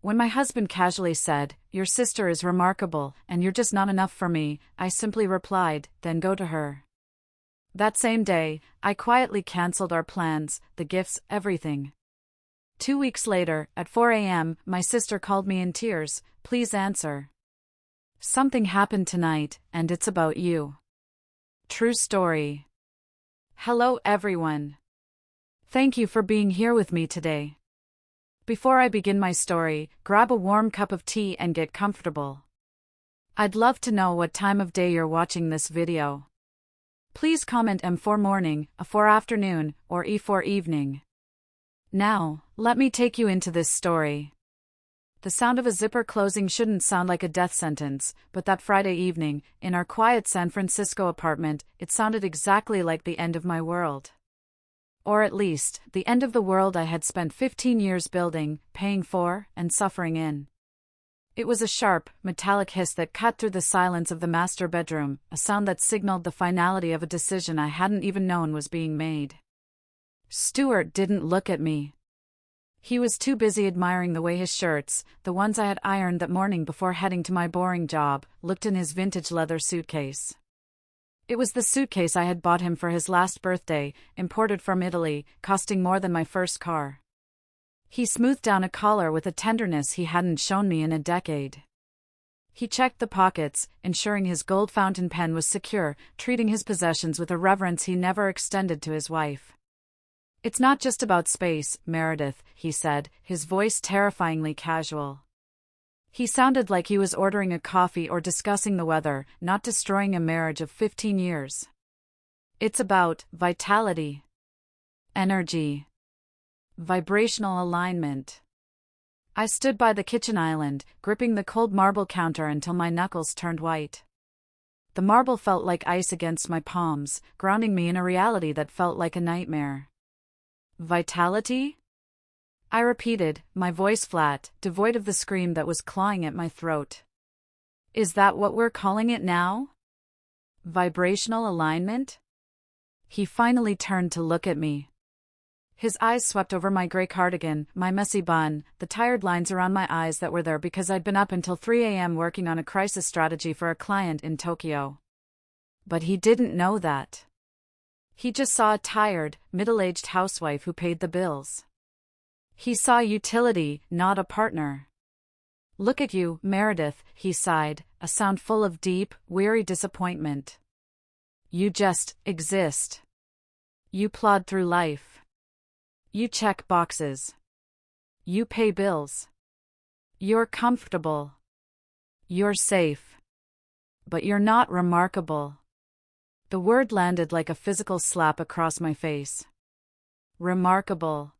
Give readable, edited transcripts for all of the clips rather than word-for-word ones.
When my husband casually said, "Your sister is remarkable, and you're just not enough for me," I simply replied, "Then go to her." That same day, I quietly cancelled our plans, the gifts, everything. 2 weeks later, at 4 a.m., my sister called me in tears. "Please answer. Something happened tonight, and it's about you." True story. Hello everyone. Thank you for being here with me today. Before I begin my story, grab a warm cup of tea and get comfortable. I'd love to know what time of day you're watching this video. Please comment M for morning, A for afternoon, or E for evening. Now, let me take you into this story. The sound of a zipper closing shouldn't sound like a death sentence, but that Friday evening, in our quiet San Francisco apartment, it sounded exactly like the end of my world. Or at least, the end of the world I had spent 15 years building, paying for, and suffering in. It was a sharp, metallic hiss that cut through the silence of the master bedroom, a sound that signaled the finality of a decision I hadn't even known was being made. Stuart didn't look at me. He was too busy admiring the way his shirts, the ones I had ironed that morning before heading to my boring job, looked in his vintage leather suitcase. It was the suitcase I had bought him for his last birthday, imported from Italy, costing more than my first car. He smoothed down a collar with a tenderness he hadn't shown me in a decade. He checked the pockets, ensuring his gold fountain pen was secure, treating his possessions with a reverence he never extended to his wife. "It's not just about space, Meredith," he said, his voice terrifyingly casual. He sounded like he was ordering a coffee or discussing the weather, not destroying a marriage of 15 years. "It's about vitality, energy, vibrational alignment." I stood by the kitchen island, gripping the cold marble counter until my knuckles turned white. The marble felt like ice against my palms, grounding me in a reality that felt like a nightmare. "Vitality?" I repeated, my voice flat, devoid of the scream that was clawing at my throat. "Is that what we're calling it now? Vibrational alignment?" He finally turned to look at me. His eyes swept over my gray cardigan, my messy bun, the tired lines around my eyes that were there because I'd been up until 3 a.m. working on a crisis strategy for a client in Tokyo. But he didn't know that. He just saw a tired, middle-aged housewife who paid the bills. He saw utility, not a partner. "Look at you, Meredith," he sighed, a sound full of deep, weary disappointment. "You just exist. You plod through life. You check boxes. You pay bills. You're comfortable. You're safe. But you're not remarkable." The word landed like a physical slap across my face. Remarkable.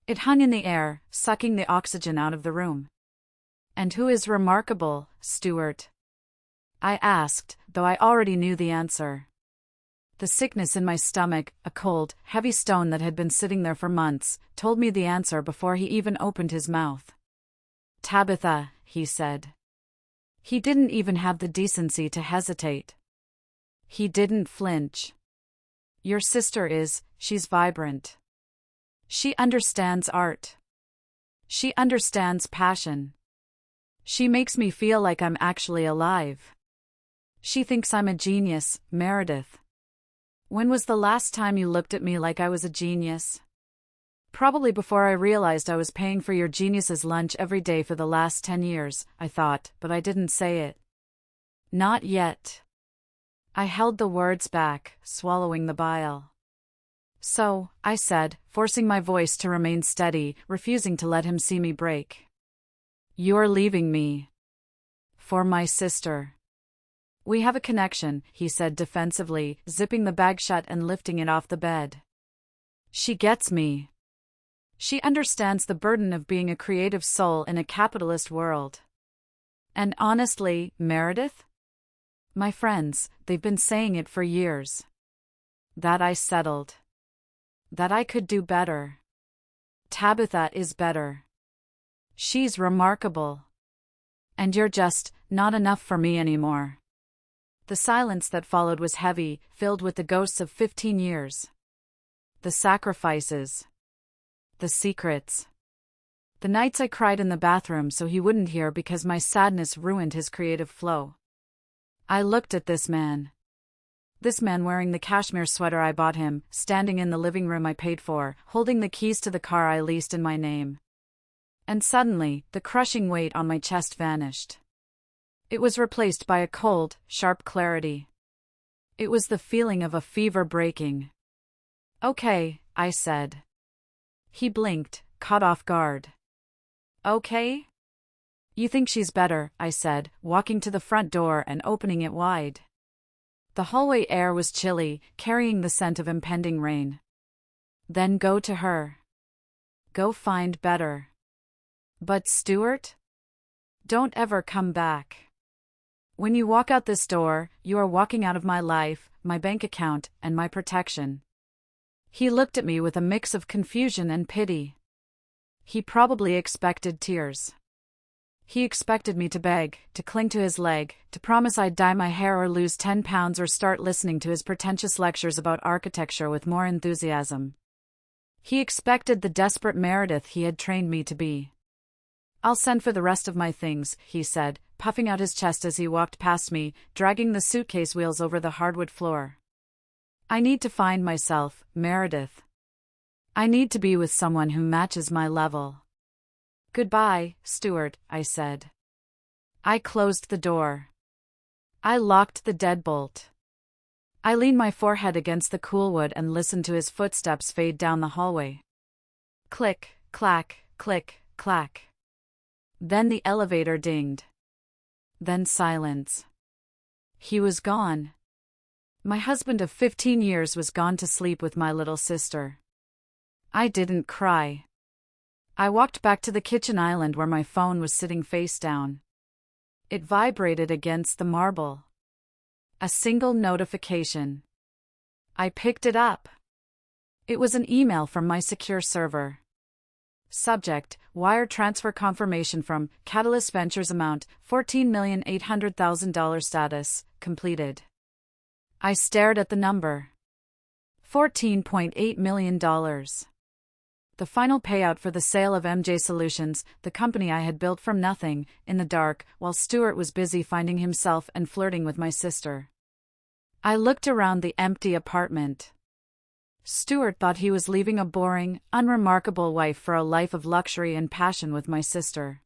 It hung in the air, sucking the oxygen out of the room. "And who is remarkable, Stuart?" I asked, though I already knew the answer. The sickness in my stomach, a cold, heavy stone that had been sitting there for months, told me the answer before he even opened his mouth. "Tabitha," he said. He didn't even have the decency to hesitate. He didn't flinch. "Your sister is, she's vibrant. She understands art. She understands passion. She makes me feel like I'm actually alive. She thinks I'm a genius, Meredith." When was the last time you looked at me like I was a genius? Probably before I realized I was paying for your genius's lunch every day for the last 10 years, I thought, but I didn't say it. Not yet. I held the words back, swallowing the bile. "So," I said, forcing my voice to remain steady, refusing to let him see me break. "You're leaving me. For my sister." "We have a connection," he said defensively, zipping the bag shut and lifting it off the bed. "She gets me. She understands the burden of being a creative soul in a capitalist world. And honestly, Meredith? My friends, they've been saying it for years. That I settled. That I could do better. Tabitha is better. She's remarkable. And you're just not enough for me anymore." The silence that followed was heavy, filled with the ghosts of 15 years. The sacrifices. The secrets. The nights I cried in the bathroom so he wouldn't hear because my sadness ruined his creative flow. I looked at this man. This man wearing the cashmere sweater I bought him, standing in the living room I paid for, holding the keys to the car I leased in my name. And suddenly, the crushing weight on my chest vanished. It was replaced by a cold, sharp clarity. It was the feeling of a fever breaking. "Okay," I said. He blinked, caught off guard. "Okay? You think she's better," I said, walking to the front door and opening it wide. The hallway air was chilly, carrying the scent of impending rain. "Then go to her. Go find better. But Stuart? Don't ever come back. When you walk out this door, you are walking out of my life, my bank account, and my protection." He looked at me with a mix of confusion and pity. He probably expected tears. He expected me to beg, to cling to his leg, to promise I'd dye my hair or lose 10 pounds or start listening to his pretentious lectures about architecture with more enthusiasm. He expected the desperate Meredith he had trained me to be. "I'll send for the rest of my things," he said, puffing out his chest as he walked past me, dragging the suitcase wheels over the hardwood floor. "I need to find myself, Meredith. I need to be with someone who matches my level." "Goodbye, Stuart," I said. I closed the door. I locked the deadbolt. I leaned my forehead against the cool wood and listened to his footsteps fade down the hallway. Click, clack, click, clack. Then the elevator dinged. Then silence. He was gone. My husband of 15 years was gone to sleep with my little sister. I didn't cry. I walked back to the kitchen island where my phone was sitting face down. It vibrated against the marble. A single notification. I picked it up. It was an email from my secure server. Subject: wire transfer confirmation from Catalyst Ventures, amount $14,800,000, status completed. I stared at the number. $14.8 million. The final payout for the sale of MJ Solutions, the company I had built from nothing, in the dark, while Stuart was busy finding himself and flirting with my sister. I looked around the empty apartment. Stuart thought he was leaving a boring, unremarkable wife for a life of luxury and passion with my sister.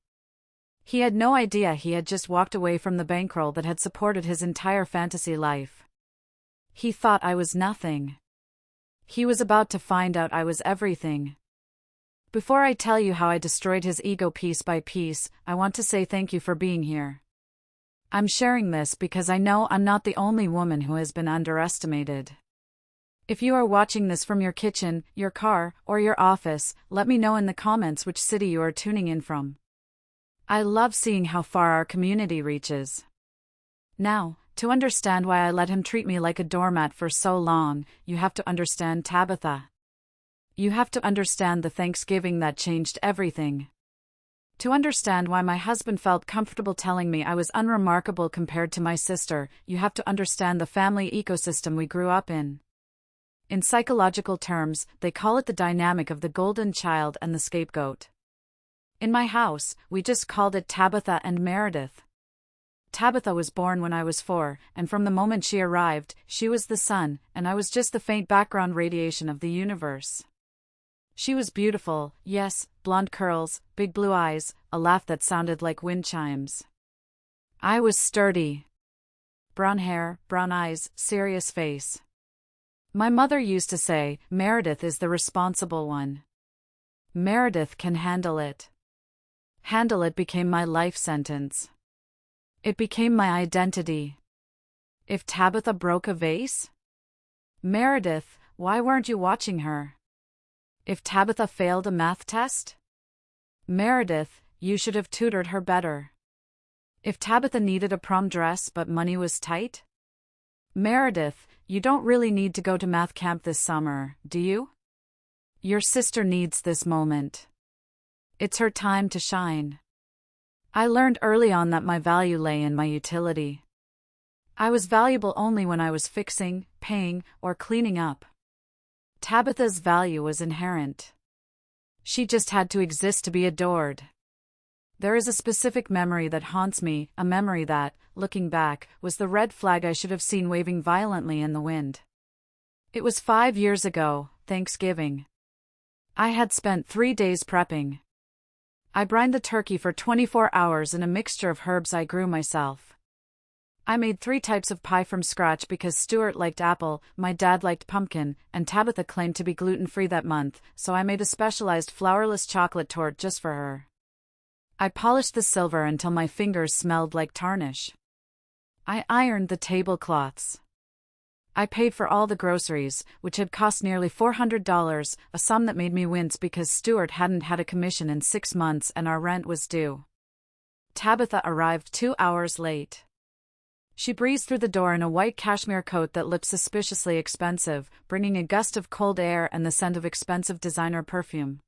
He had no idea he had just walked away from the bankroll that had supported his entire fantasy life. He thought I was nothing. He was about to find out I was everything. Before I tell you how I destroyed his ego piece by piece, I want to say thank you for being here. I'm sharing this because I know I'm not the only woman who has been underestimated. If you are watching this from your kitchen, your car, or your office, let me know in the comments which city you are tuning in from. I love seeing how far our community reaches. Now, to understand why I let him treat me like a doormat for so long, you have to understand Tabitha. You have to understand the Thanksgiving that changed everything. To understand why my husband felt comfortable telling me I was unremarkable compared to my sister, you have to understand the family ecosystem we grew up in. In psychological terms, they call it the dynamic of the golden child and the scapegoat. In my house, we just called it Tabitha and Meredith. Tabitha was born when I was 4, and from the moment she arrived, she was the sun, and I was just the faint background radiation of the universe. She was beautiful, yes, blonde curls, big blue eyes, a laugh that sounded like wind chimes. I was sturdy. Brown hair, brown eyes, serious face. My mother used to say, Meredith is the responsible one. Meredith can handle it. Handle it became my life sentence. It became my identity. If Tabitha broke a vase? Meredith, why weren't you watching her? If Tabitha failed a math test? Meredith, you should have tutored her better. If Tabitha needed a prom dress but money was tight? Meredith, you don't really need to go to math camp this summer, do you? Your sister needs this moment. It's her time to shine. I learned early on that my value lay in my utility. I was valuable only when I was fixing, paying, or cleaning up. Tabitha's value was inherent. She just had to exist to be adored. There is a specific memory that haunts me, a memory that, looking back, was the red flag I should have seen waving violently in the wind. It was 5 years ago, Thanksgiving. I had spent 3 days prepping. I brined the turkey for 24 hours in a mixture of herbs I grew myself. I made 3 types of pie from scratch because Stuart liked apple, my dad liked pumpkin, and Tabitha claimed to be gluten-free that month, so I made a specialized flourless chocolate torte just for her. I polished the silver until my fingers smelled like tarnish. I ironed the tablecloths. I paid for all the groceries, which had cost nearly $400, a sum that made me wince because Stuart hadn't had a commission in 6 months and our rent was due. Tabitha arrived 2 hours late. She breezed through the door in a white cashmere coat that looked suspiciously expensive, bringing a gust of cold air and the scent of expensive designer perfume.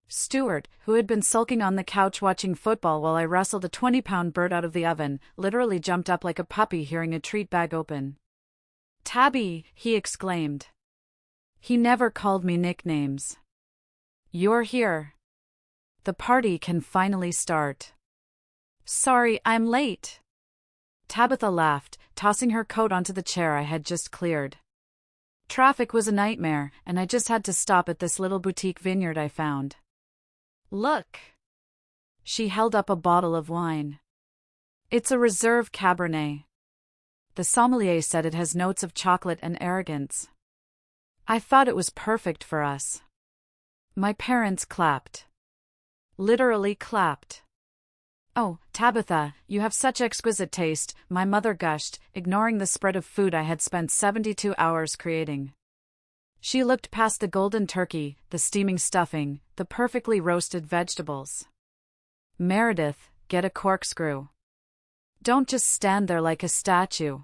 Stuart, who had been sulking on the couch watching football while I wrestled a 20-pound bird out of the oven, literally jumped up like a puppy hearing a treat bag open. "Tabby," he exclaimed. He never called me nicknames. "You're here. The party can finally start." "Sorry, I'm late." Tabitha laughed, tossing her coat onto the chair I had just cleared. Traffic was a nightmare, and I just had to stop at this little boutique vineyard I found. "Look." She held up a bottle of wine. "It's a reserve Cabernet. The sommelier said it has notes of chocolate and arrogance." I thought it was perfect for us. My parents clapped. Literally clapped. "Oh, Tabitha, you have such exquisite taste," my mother gushed, ignoring the spread of food I had spent 72 hours creating. She looked past the golden turkey, the steaming stuffing, the perfectly roasted vegetables. "Meredith, get a corkscrew. Don't just stand there like a statue."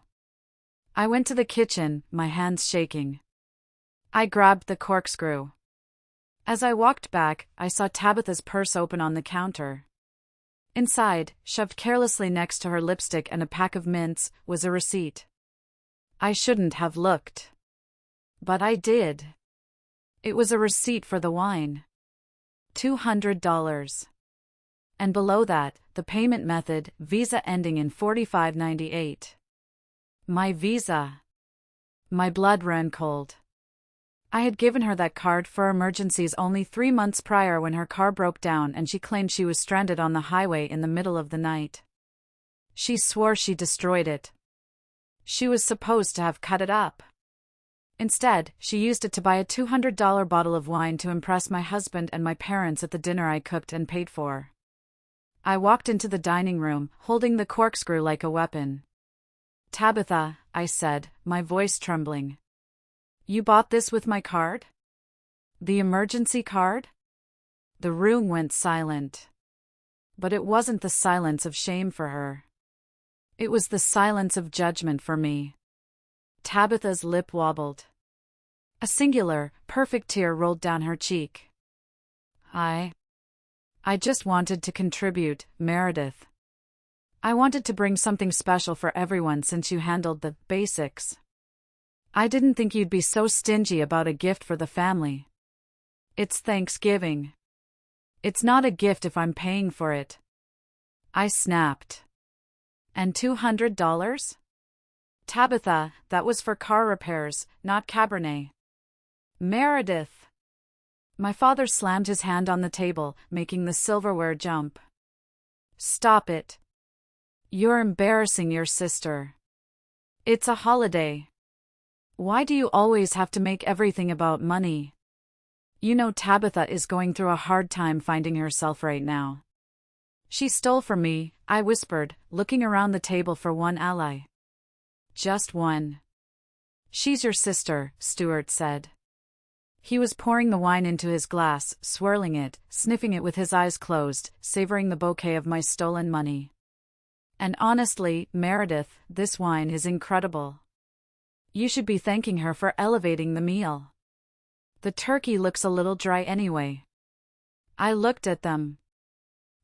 I went to the kitchen, my hands shaking. I grabbed the corkscrew. As I walked back, I saw Tabitha's purse open on the counter. Inside, shoved carelessly next to her lipstick and a pack of mints, was a receipt. I shouldn't have looked. But I did. It was a receipt for the wine. $200. And below that, the payment method, Visa ending in 4598. My Visa. My blood ran cold. I had given her that card for emergencies only 3 months prior when her car broke down and she claimed she was stranded on the highway in the middle of the night. She swore she destroyed it. She was supposed to have cut it up. Instead, she used it to buy a $200 bottle of wine to impress my husband and my parents at the dinner I cooked and paid for. I walked into the dining room, holding the corkscrew like a weapon. "Tabitha," I said, my voice trembling. "You bought this with my card? The emergency card?" The room went silent. But it wasn't the silence of shame for her. It was the silence of judgment for me. Tabitha's lip wobbled. A singular, perfect tear rolled down her cheek. I just wanted to contribute, Meredith. I wanted to bring something special for everyone since you handled the basics. I didn't think you'd be so stingy about a gift for the family. It's Thanksgiving. It's not a gift if I'm paying for it." I snapped. "And $200? Tabitha, that was for car repairs, not Cabernet." "Meredith." My father slammed his hand on the table, making the silverware jump. "Stop it. You're embarrassing your sister. It's a holiday. Why do you always have to make everything about money? You know Tabitha is going through a hard time finding herself right now." "She stole from me," I whispered, looking around the table for one ally. "Just one." "She's your sister," Stuart said. He was pouring the wine into his glass, swirling it, sniffing it with his eyes closed, savoring the bouquet of my stolen money. "And honestly, Meredith, this wine is incredible. You should be thanking her for elevating the meal. The turkey looks a little dry anyway." I looked at them.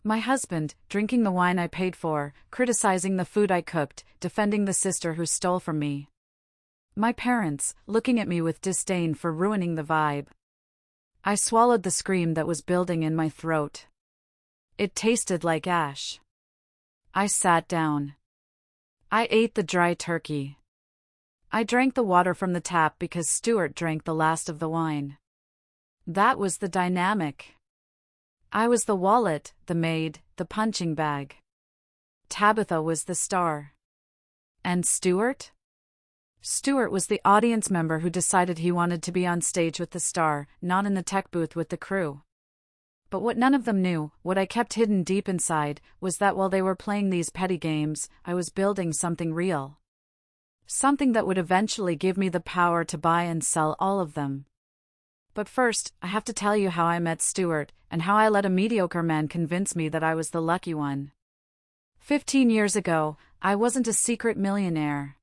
My husband, drinking the wine I paid for, criticizing the food I cooked, defending the sister who stole from me. My parents, looking at me with disdain for ruining the vibe. I swallowed the scream that was building in my throat. It tasted like ash. I sat down. I ate the dry turkey. I drank the water from the tap because Stuart drank the last of the wine. That was the dynamic. I was the wallet, the maid, the punching bag. Tabitha was the star. And Stuart? Stuart was the audience member who decided he wanted to be on stage with the star, not in the tech booth with the crew. But what none of them knew, what I kept hidden deep inside, was that while they were playing these petty games, I was building something real. Something that would eventually give me the power to buy and sell all of them. But first, I have to tell you how I met Stuart, and how I let a mediocre man convince me that I was the lucky one. 15 years ago, I wasn't a secret millionaire.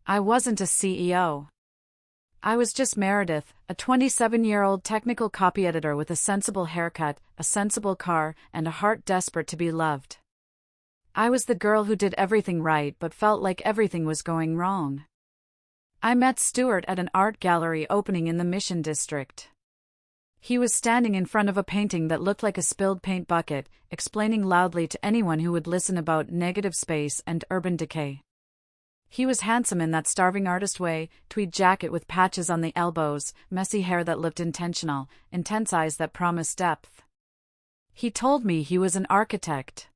I wasn't a CEO. I was just Meredith, a 27-year-old technical copy editor with a sensible haircut, a sensible car, and a heart desperate to be loved. I was the girl who did everything right but felt like everything was going wrong. I met Stuart at an art gallery opening in the Mission District. He was standing in front of a painting that looked like a spilled paint bucket, explaining loudly to anyone who would listen about negative space and urban decay. He was handsome in that starving artist way, tweed jacket with patches on the elbows, messy hair that looked intentional, intense eyes that promised depth. He told me he was an architect.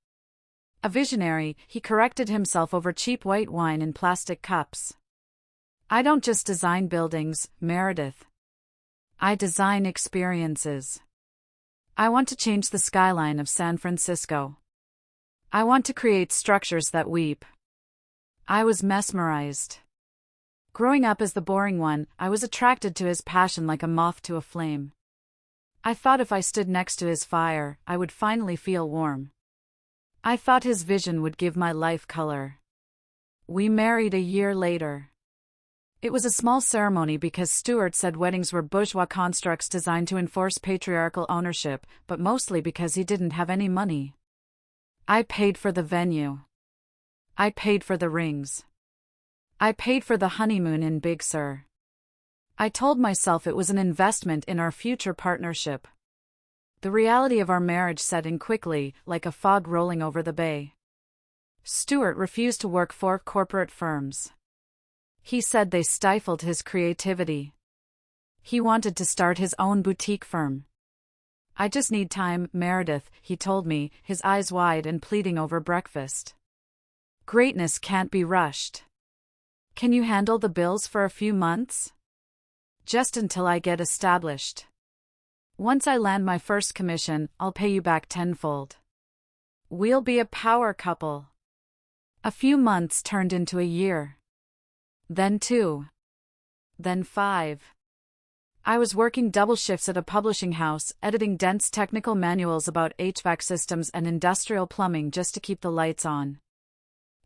A visionary, he corrected himself over cheap white wine in plastic cups. I don't just design buildings, Meredith. I design experiences. I want to change the skyline of San Francisco. I want to create structures that weep. I was mesmerized. Growing up as the boring one, I was attracted to his passion like a moth to a flame. I thought if I stood next to his fire, I would finally feel warm. I thought his vision would give my life color. We married a year later. It was a small ceremony because Stuart said weddings were bourgeois constructs designed to enforce patriarchal ownership, but mostly because he didn't have any money. I paid for the venue. I paid for the rings. I paid for the honeymoon in Big Sur. I told myself it was an investment in our future partnership. The reality of our marriage set in quickly, like a fog rolling over the bay. Stuart refused to work for corporate firms. He said they stifled his creativity. He wanted to start his own boutique firm. I just need time, Meredith, he told me, his eyes wide and pleading over breakfast. Greatness can't be rushed. Can you handle the bills for a few months? Just until I get established. Once I land my first commission, I'll pay you back tenfold. We'll be a power couple. A few months turned into a year. Then 2. Then 5. I was working double shifts at a publishing house, editing dense technical manuals about HVAC systems and industrial plumbing just to keep the lights on.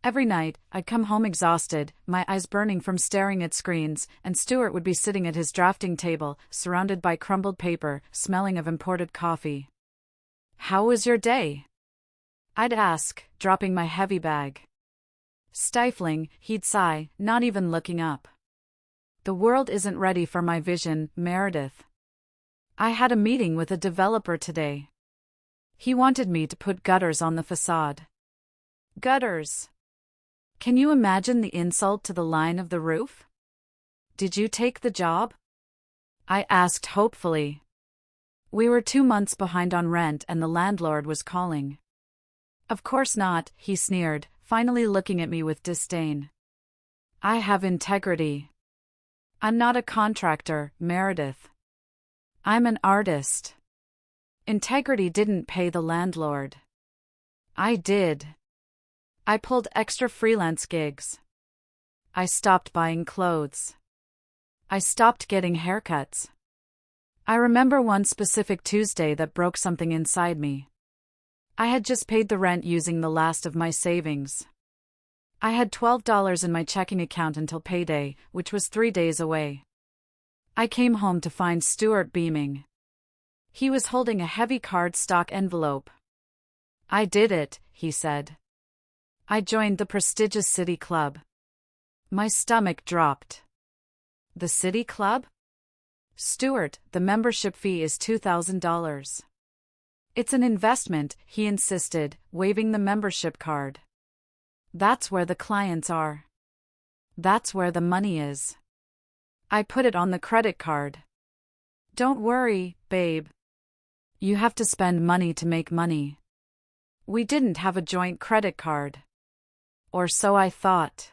Every night, I'd come home exhausted, my eyes burning from staring at screens, and Stuart would be sitting at his drafting table, surrounded by crumbled paper, smelling of imported coffee. "How was your day?" I'd ask, dropping my heavy bag. Stifling, he'd sigh, not even looking up. "The world isn't ready for my vision, Meredith. I had a meeting with a developer today. He wanted me to put gutters on the facade." Gutters. Can you imagine the insult to the line of the roof? "Did you take the job?" I asked hopefully. We were 2 months behind on rent and the landlord was calling. "Of course not," he sneered, finally looking at me with disdain. "I have integrity. I'm not a contractor, Meredith. I'm an artist." Integrity didn't pay the landlord. I did. I pulled extra freelance gigs. I stopped buying clothes. I stopped getting haircuts. I remember one specific Tuesday that broke something inside me. I had just paid the rent using the last of my savings. I had $12 in my checking account until payday, which was 3 days away. I came home to find Stuart beaming. He was holding a heavy cardstock envelope. "I did it," he said. "I joined the prestigious City Club." My stomach dropped. The City Club? Stuart, the membership fee is $2,000. It's an investment, he insisted, waving the membership card. That's where the clients are. That's where the money is. I put it on the credit card. Don't worry, babe. You have to spend money to make money. We didn't have a joint credit card. Or so I thought.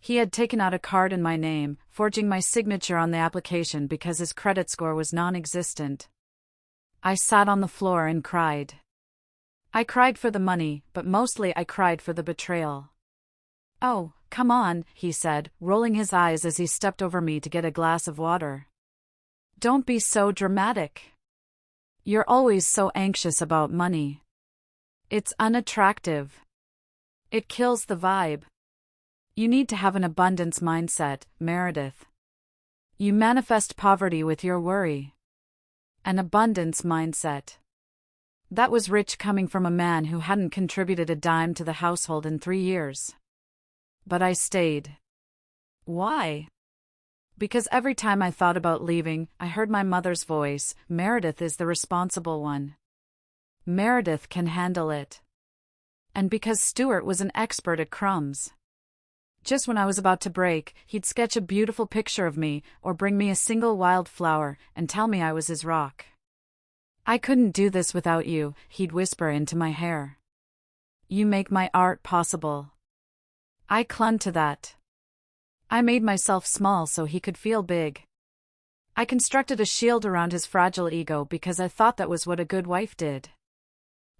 He had taken out a card in my name, forging my signature on the application because his credit score was non-existent. I sat on the floor and cried. I cried for the money, but mostly I cried for the betrayal. Oh, come on, he said, rolling his eyes as he stepped over me to get a glass of water. Don't be so dramatic. You're always so anxious about money. It's unattractive. It kills the vibe. You need to have an abundance mindset, Meredith. You manifest poverty with your worry. An abundance mindset. That was rich coming from a man who hadn't contributed a dime to the household in 3 years. But I stayed. Why? Because every time I thought about leaving, I heard my mother's voice, Meredith is the responsible one. Meredith can handle it. And because Stuart was an expert at crumbs. Just when I was about to break, he'd sketch a beautiful picture of me, or bring me a single wild flower, and tell me I was his rock. I couldn't do this without you, he'd whisper into my hair. You make my art possible. I clung to that. I made myself small so he could feel big. I constructed a shield around his fragile ego because I thought that was what a good wife did.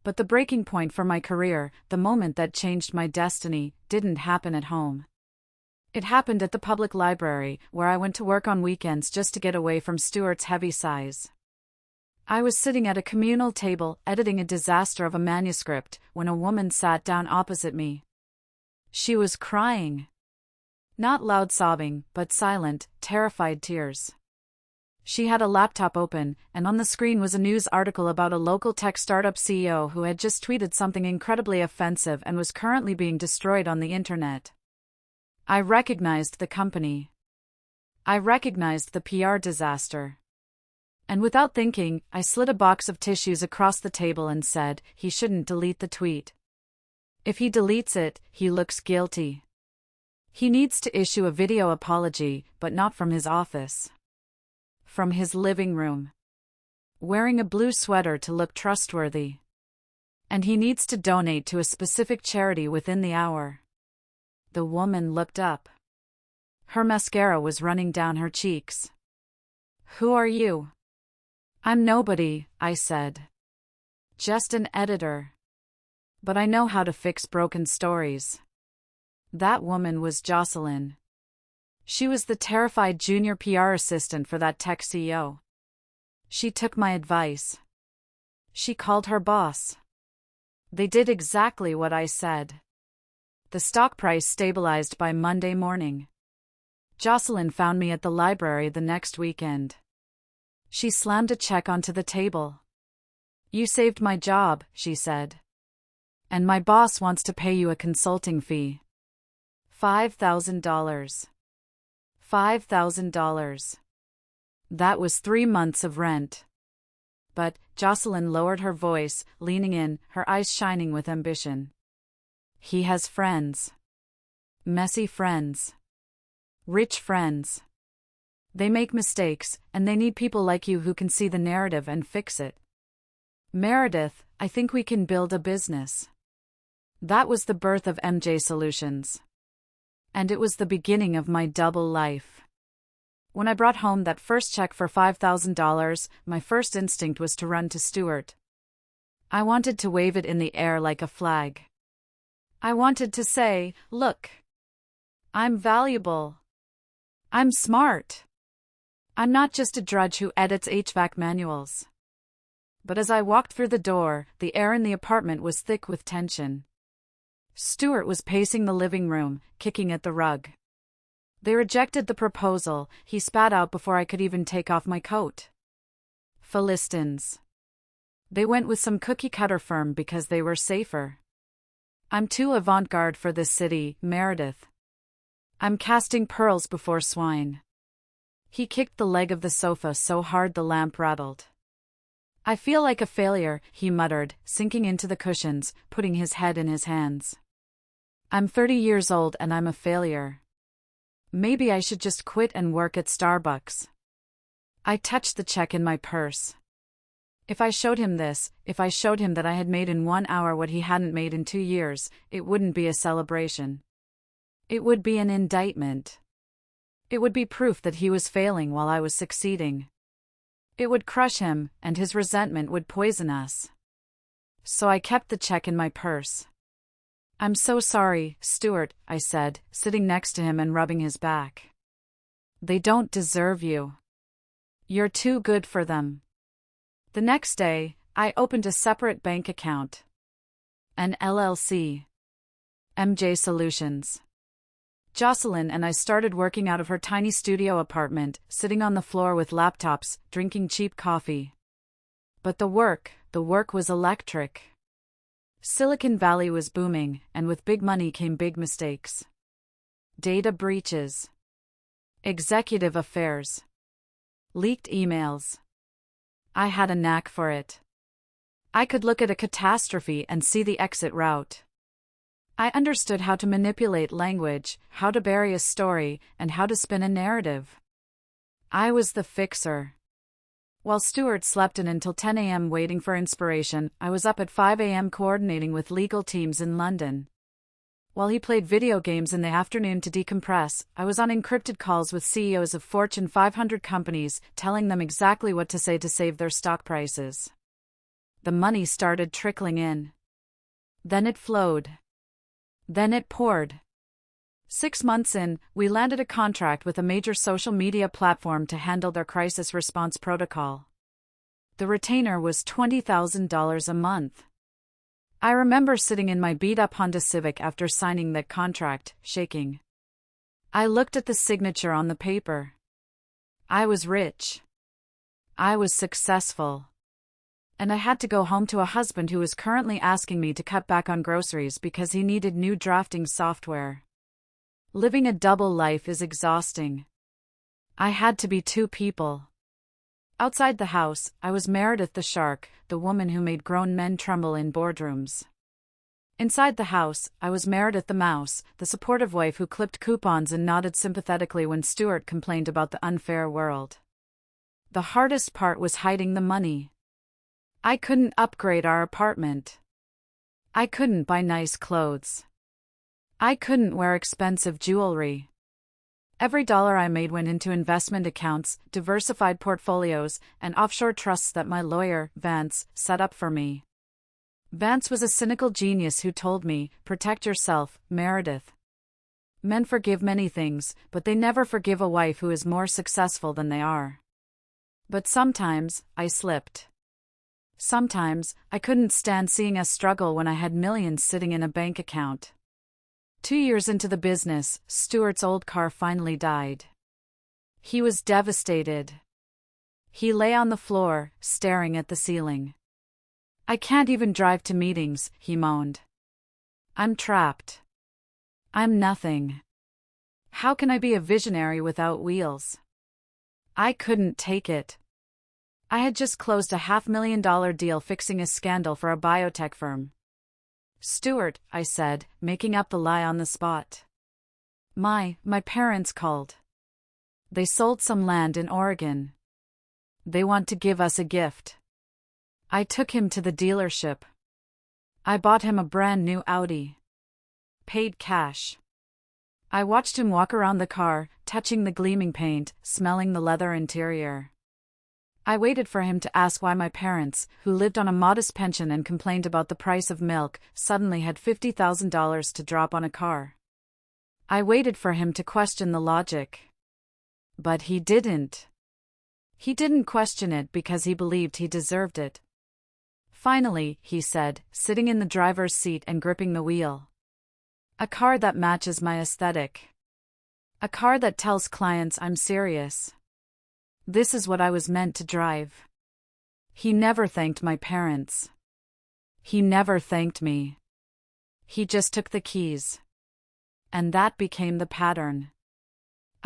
But the breaking point for my career, the moment that changed my destiny, didn't happen at home. It happened at the public library, where I went to work on weekends just to get away from Stuart's heavy sighs. I was sitting at a communal table, editing a disaster of a manuscript, when a woman sat down opposite me. She was crying. Not loud sobbing, but silent, terrified tears. She had a laptop open, and on the screen was a news article about a local tech startup CEO who had just tweeted something incredibly offensive and was currently being destroyed on the internet. I recognized the company. I recognized the PR disaster. And without thinking, I slid a box of tissues across the table and said, he shouldn't delete the tweet. If he deletes it, he looks guilty. He needs to issue a video apology, but not from his office. From his living room. Wearing a blue sweater to look trustworthy. And he needs to donate to a specific charity within the hour. The woman looked up. Her mascara was running down her cheeks. Who are you? I'm nobody, I said. Just an editor. But I know how to fix broken stories. That woman was Jocelyn. She was the terrified junior PR assistant for that tech CEO. She took my advice. She called her boss. They did exactly what I said. The stock price stabilized by Monday morning. Jocelyn found me at the library the next weekend. She slammed a check onto the table. You saved my job, she said. And my boss wants to pay you a consulting fee. $5,000. $5,000. That was 3 months of rent. But, Jocelyn lowered her voice, leaning in, her eyes shining with ambition. He has friends. Messy friends. Rich friends. They make mistakes, and they need people like you who can see the narrative and fix it. Meredith, I think we can build a business. That was the birth of MJ Solutions. And it was the beginning of my double life. When I brought home that first check for $5,000, my first instinct was to run to Stuart. I wanted to wave it in the air like a flag. I wanted to say, look. I'm valuable. I'm smart. I'm not just a drudge who edits HVAC manuals. But as I walked through the door, the air in the apartment was thick with tension. Stuart was pacing the living room, kicking at the rug. They rejected the proposal, he spat out before I could even take off my coat. Philistines. They went with some cookie-cutter firm because they were safer. I'm too avant-garde for this city, Meredith. I'm casting pearls before swine. He kicked the leg of the sofa so hard the lamp rattled. I feel like a failure, he muttered, sinking into the cushions, putting his head in his hands. I'm 30 years old and I'm a failure. Maybe I should just quit and work at Starbucks. I touched the check in my purse. If I showed him this, if I showed him that I had made in 1 hour what he hadn't made in 2 years, it wouldn't be a celebration. It would be an indictment. It would be proof that he was failing while I was succeeding. It would crush him, and his resentment would poison us. So I kept the check in my purse. I'm so sorry, Stuart, I said, sitting next to him and rubbing his back. They don't deserve you. You're too good for them. The next day, I opened a separate bank account. An LLC. MJ Solutions. Jocelyn and I started working out of her tiny studio apartment, sitting on the floor with laptops, drinking cheap coffee. But the work was electric. Silicon Valley was booming, and with big money came big mistakes. Data breaches. Executive affairs. Leaked emails. I had a knack for it. I could look at a catastrophe and see the exit route. I understood how to manipulate language, how to bury a story, and how to spin a narrative. I was the fixer. While Stuart slept in until 10 a.m. waiting for inspiration, I was up at 5 a.m. coordinating with legal teams in London. While he played video games in the afternoon to decompress, I was on encrypted calls with CEOs of Fortune 500 companies, telling them exactly what to say to save their stock prices. The money started trickling in. Then it flowed. Then it poured. 6 months in, we landed a contract with a major social media platform to handle their crisis response protocol. The retainer was $20,000 a month. I remember sitting in my beat-up Honda Civic after signing that contract, shaking. I looked at the signature on the paper. I was rich. I was successful. And I had to go home to a husband who was currently asking me to cut back on groceries because he needed new drafting software. Living a double life is exhausting. I had to be 2 people. Outside the house, I was Meredith the Shark, the woman who made grown men tremble in boardrooms. Inside the house, I was Meredith the Mouse, the supportive wife who clipped coupons and nodded sympathetically when Stuart complained about the unfair world. The hardest part was hiding the money. I couldn't upgrade our apartment. I couldn't buy nice clothes. I couldn't wear expensive jewelry. Every dollar I made went into investment accounts, diversified portfolios, and offshore trusts that my lawyer, Vance, set up for me. Vance was a cynical genius who told me, "Protect yourself, Meredith. Men forgive many things, but they never forgive a wife who is more successful than they are." But sometimes, I slipped. Sometimes, I couldn't stand seeing us struggle when I had millions sitting in a bank account. 2 years into the business, Stuart's old car finally died. He was devastated. He lay on the floor, staring at the ceiling. "I can't even drive to meetings," he moaned. "I'm trapped. I'm nothing. How can I be a visionary without wheels?" I couldn't take it. I had just closed a $500,000 deal fixing a scandal for a biotech firm. "Stuart," I said, making up the lie on the spot. My parents called. They sold some land in Oregon. They want to give us a gift." I took him to the dealership. I bought him a brand new Audi. Paid cash. I watched him walk around the car, touching the gleaming paint, smelling the leather interior. I waited for him to ask why my parents, who lived on a modest pension and complained about the price of milk, suddenly had $50,000 to drop on a car. I waited for him to question the logic. But he didn't. He didn't question it because he believed he deserved it. Finally, he said, sitting in the driver's seat and gripping the wheel. "A car that matches my aesthetic. A car that tells clients I'm serious. This is what I was meant to drive." He never thanked my parents. He never thanked me. He just took the keys. And that became the pattern.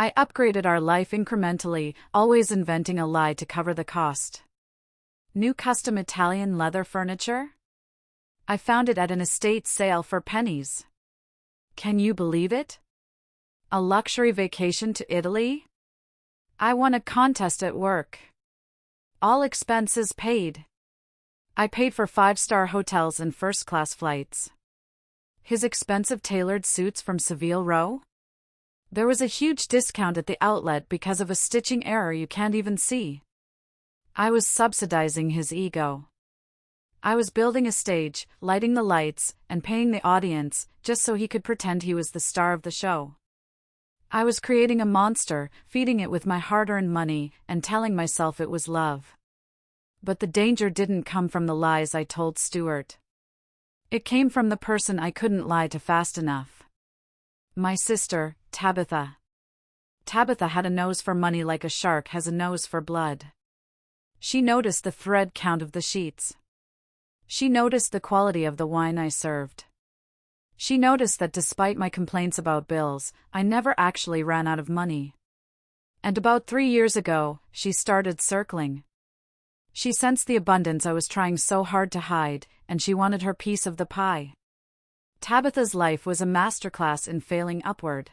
I upgraded our life incrementally, always inventing a lie to cover the cost. New custom Italian leather furniture? I found it at an estate sale for pennies. Can you believe it? A luxury vacation to Italy? I won a contest at work. All expenses paid. I paid for 5-star hotels and first-class flights. His expensive tailored suits from Seville Row? There was a huge discount at the outlet because of a stitching error you can't even see. I was subsidizing his ego. I was building a stage, lighting the lights, and paying the audience, just so he could pretend he was the star of the show. I was creating a monster, feeding it with my hard-earned money, and telling myself it was love. But the danger didn't come from the lies I told Stuart. It came from the person I couldn't lie to fast enough. My sister, Tabitha. Tabitha had a nose for money like a shark has a nose for blood. She noticed the thread count of the sheets. She noticed the quality of the wine I served. She noticed that despite my complaints about bills, I never actually ran out of money. And about 3 years ago, she started circling. She sensed the abundance I was trying so hard to hide, and she wanted her piece of the pie. Tabitha's life was a masterclass in failing upward.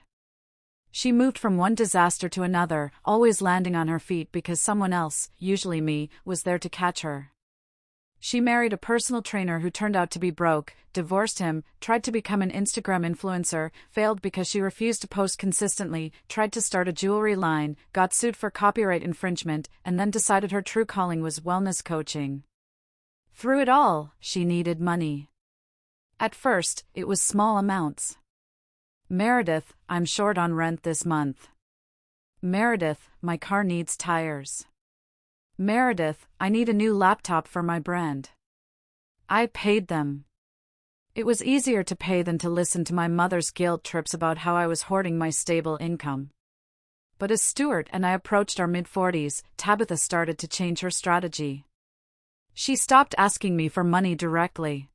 She moved from one disaster to another, always landing on her feet because someone else, usually me, was there to catch her. She married a personal trainer who turned out to be broke, divorced him, tried to become an Instagram influencer, failed because she refused to post consistently, tried to start a jewelry line, got sued for copyright infringement, and then decided her true calling was wellness coaching. Through it all, she needed money. At first, it was small amounts. Meredith, I'm short on rent this month. Meredith, my car needs tires. Meredith, I need a new laptop for my brand. I paid them. It was easier to pay than to listen to my mother's guilt trips about how I was hoarding my stable income. But as Stuart and I approached our mid-40s, Tabitha started to change her strategy. She stopped asking me for money directly.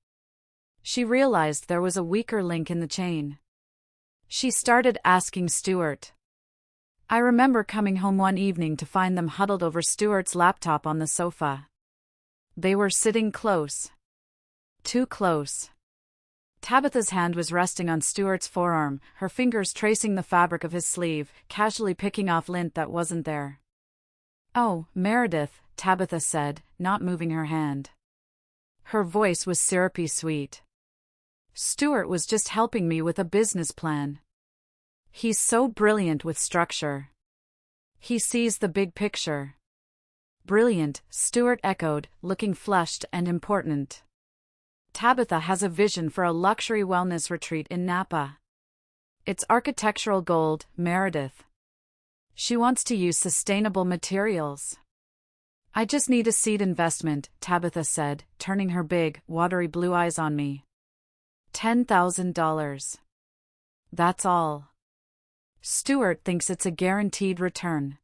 She realized there was a weaker link in the chain. She started asking Stuart. I remember coming home one evening to find them huddled over Stuart's laptop on the sofa. They were sitting close. Too close. Tabitha's hand was resting on Stuart's forearm, her fingers tracing the fabric of his sleeve, casually picking off lint that wasn't there. "Oh, Meredith," Tabitha said, not moving her hand. Her voice was syrupy sweet. "Stuart was just helping me with a business plan. He's so brilliant with structure. He sees the big picture." "Brilliant," Stuart echoed, looking flushed and important. "Tabitha has a vision for a luxury wellness retreat in Napa. It's architectural gold, Meredith. She wants to use sustainable materials." "I just need a seed investment," Tabitha said, turning her big, watery blue eyes on me. $10,000. That's all. Stuart thinks it's a guaranteed return.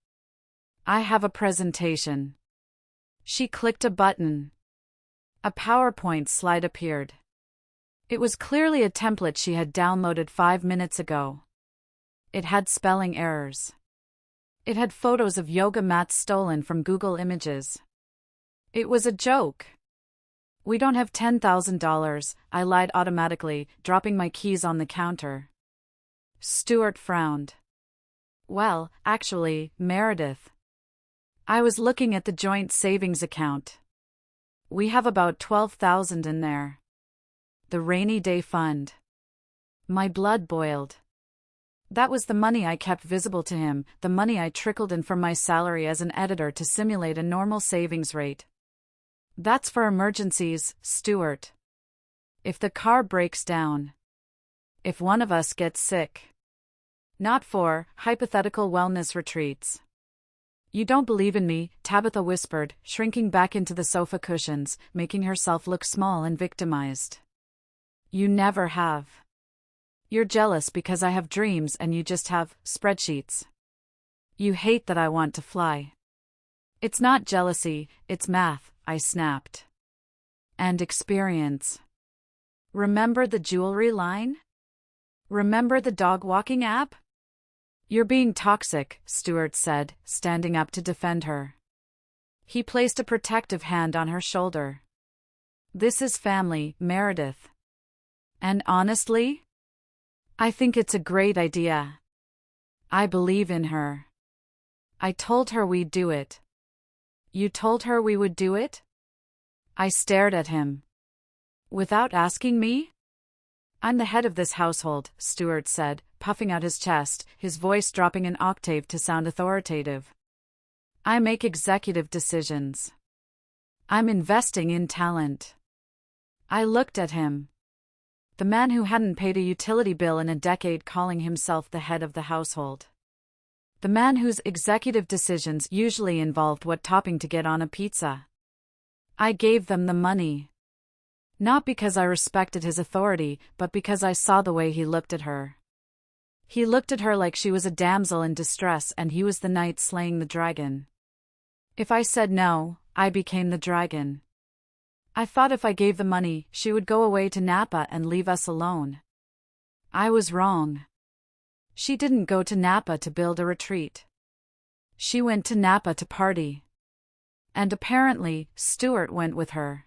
I have a presentation." She clicked a button. A PowerPoint slide appeared. It was clearly a template she had downloaded 5 minutes ago. It had spelling errors. It had photos of yoga mats stolen from Google Images. It was a joke. "We don't have $10,000, I lied automatically, dropping my keys on the counter. Stuart frowned. "Well, actually, Meredith, I was looking at the joint savings account. We have about $12,000 in there. The rainy day fund." My blood boiled. That was the money I kept visible to him, the money I trickled in from my salary as an editor to simulate a normal savings rate. "That's for emergencies, Stuart. If the car breaks down. If one of us gets sick. Not for hypothetical wellness retreats." "You don't believe in me," Tabitha whispered, shrinking back into the sofa cushions, making herself look small and victimized. "You never have. You're jealous because I have dreams and you just have spreadsheets. You hate that I want to fly." "It's not jealousy, it's math," I snapped. "And experience. Remember the jewelry line? Remember the dog walking app? You're being toxic, Stuart said, standing up to defend her. He placed a protective hand on her shoulder. This is family, Meredith. And honestly, I think it's a great idea. I believe in her. I told her we'd do it. You told her we would do it? I stared at him. Without asking me? I'm the head of this household, Stuart said, puffing out his chest, his voice dropping an octave to sound authoritative. I make executive decisions. I'm investing in talent. I looked at him. The man who hadn't paid a utility bill in a decade, calling himself the head of the household. The man whose executive decisions usually involved what topping to get on a pizza. I gave them the money. Not because I respected his authority, but because I saw the way he looked at her. He looked at her like she was a damsel in distress and he was the knight slaying the dragon. If I said no, I became the dragon. I thought if I gave the money, she would go away to Napa and leave us alone. I was wrong. She didn't go to Napa to build a retreat. She went to Napa to party. And apparently, Stuart went with her.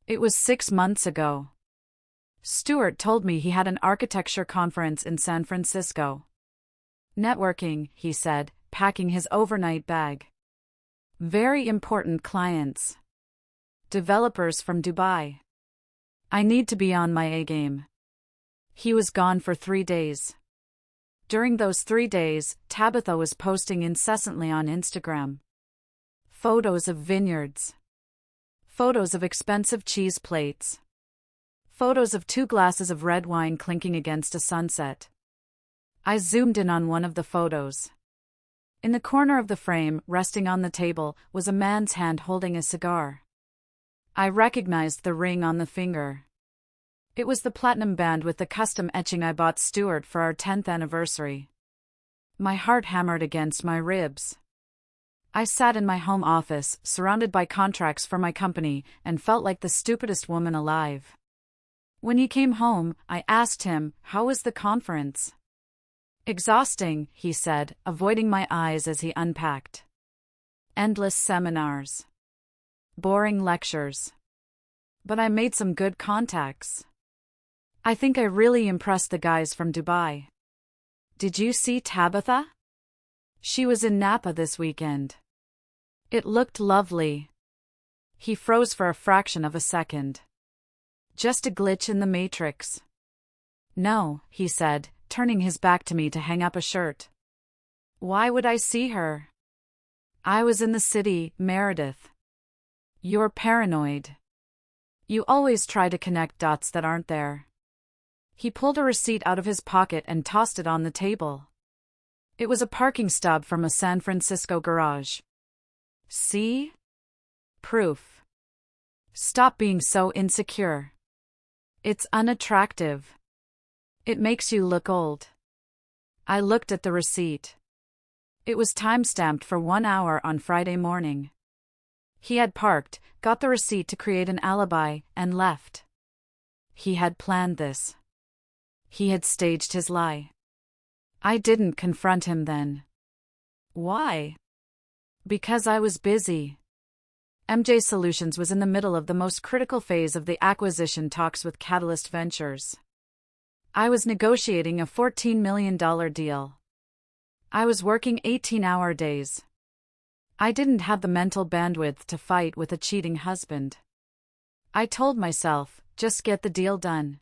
It was 6 months ago. Stuart told me he had an architecture conference in San Francisco. Networking, he said, packing his overnight bag. Very important clients. Developers from Dubai. I need to be on my A-game. He was gone for 3 days. During those 3 days, Tabitha was posting incessantly on Instagram. Photos of vineyards. Photos of expensive cheese plates. Photos of 2 glasses of red wine clinking against a sunset. I zoomed in on one of the photos. In the corner of the frame, resting on the table, was a man's hand holding a cigar. I recognized the ring on the finger. It was the platinum band with the custom etching I bought Stuart for our 10th anniversary. My heart hammered against my ribs. I sat in my home office, surrounded by contracts for my company, and felt like the stupidest woman alive. When he came home, I asked him, "How was the conference?" "Exhausting," he said, avoiding my eyes as he unpacked. "Endless seminars. Boring lectures. But I made some good contacts. I think I really impressed the guys from Dubai. Did you see Tabitha? She was in Napa this weekend. It looked lovely." He froze for a fraction of a second. Just a glitch in the matrix. "No," he said, turning his back to me to hang up a shirt. "Why would I see her? I was in the city, Meredith. You're paranoid. You always try to connect dots that aren't there." He pulled a receipt out of his pocket and tossed it on the table. It was a parking stub from a San Francisco garage. "See? Proof. Stop being so insecure. It's unattractive. It makes you look old." I looked at the receipt. It was time-stamped for 1 hour on Friday morning. He had parked, got the receipt to create an alibi, and left. He had planned this. He had staged his lie. I didn't confront him then. Why? Because I was busy. MJ Solutions was in the middle of the most critical phase of the acquisition talks with Catalyst Ventures. I was negotiating a $14 million deal. I was working 18-hour days. I didn't have the mental bandwidth to fight with a cheating husband. I told myself, just get the deal done.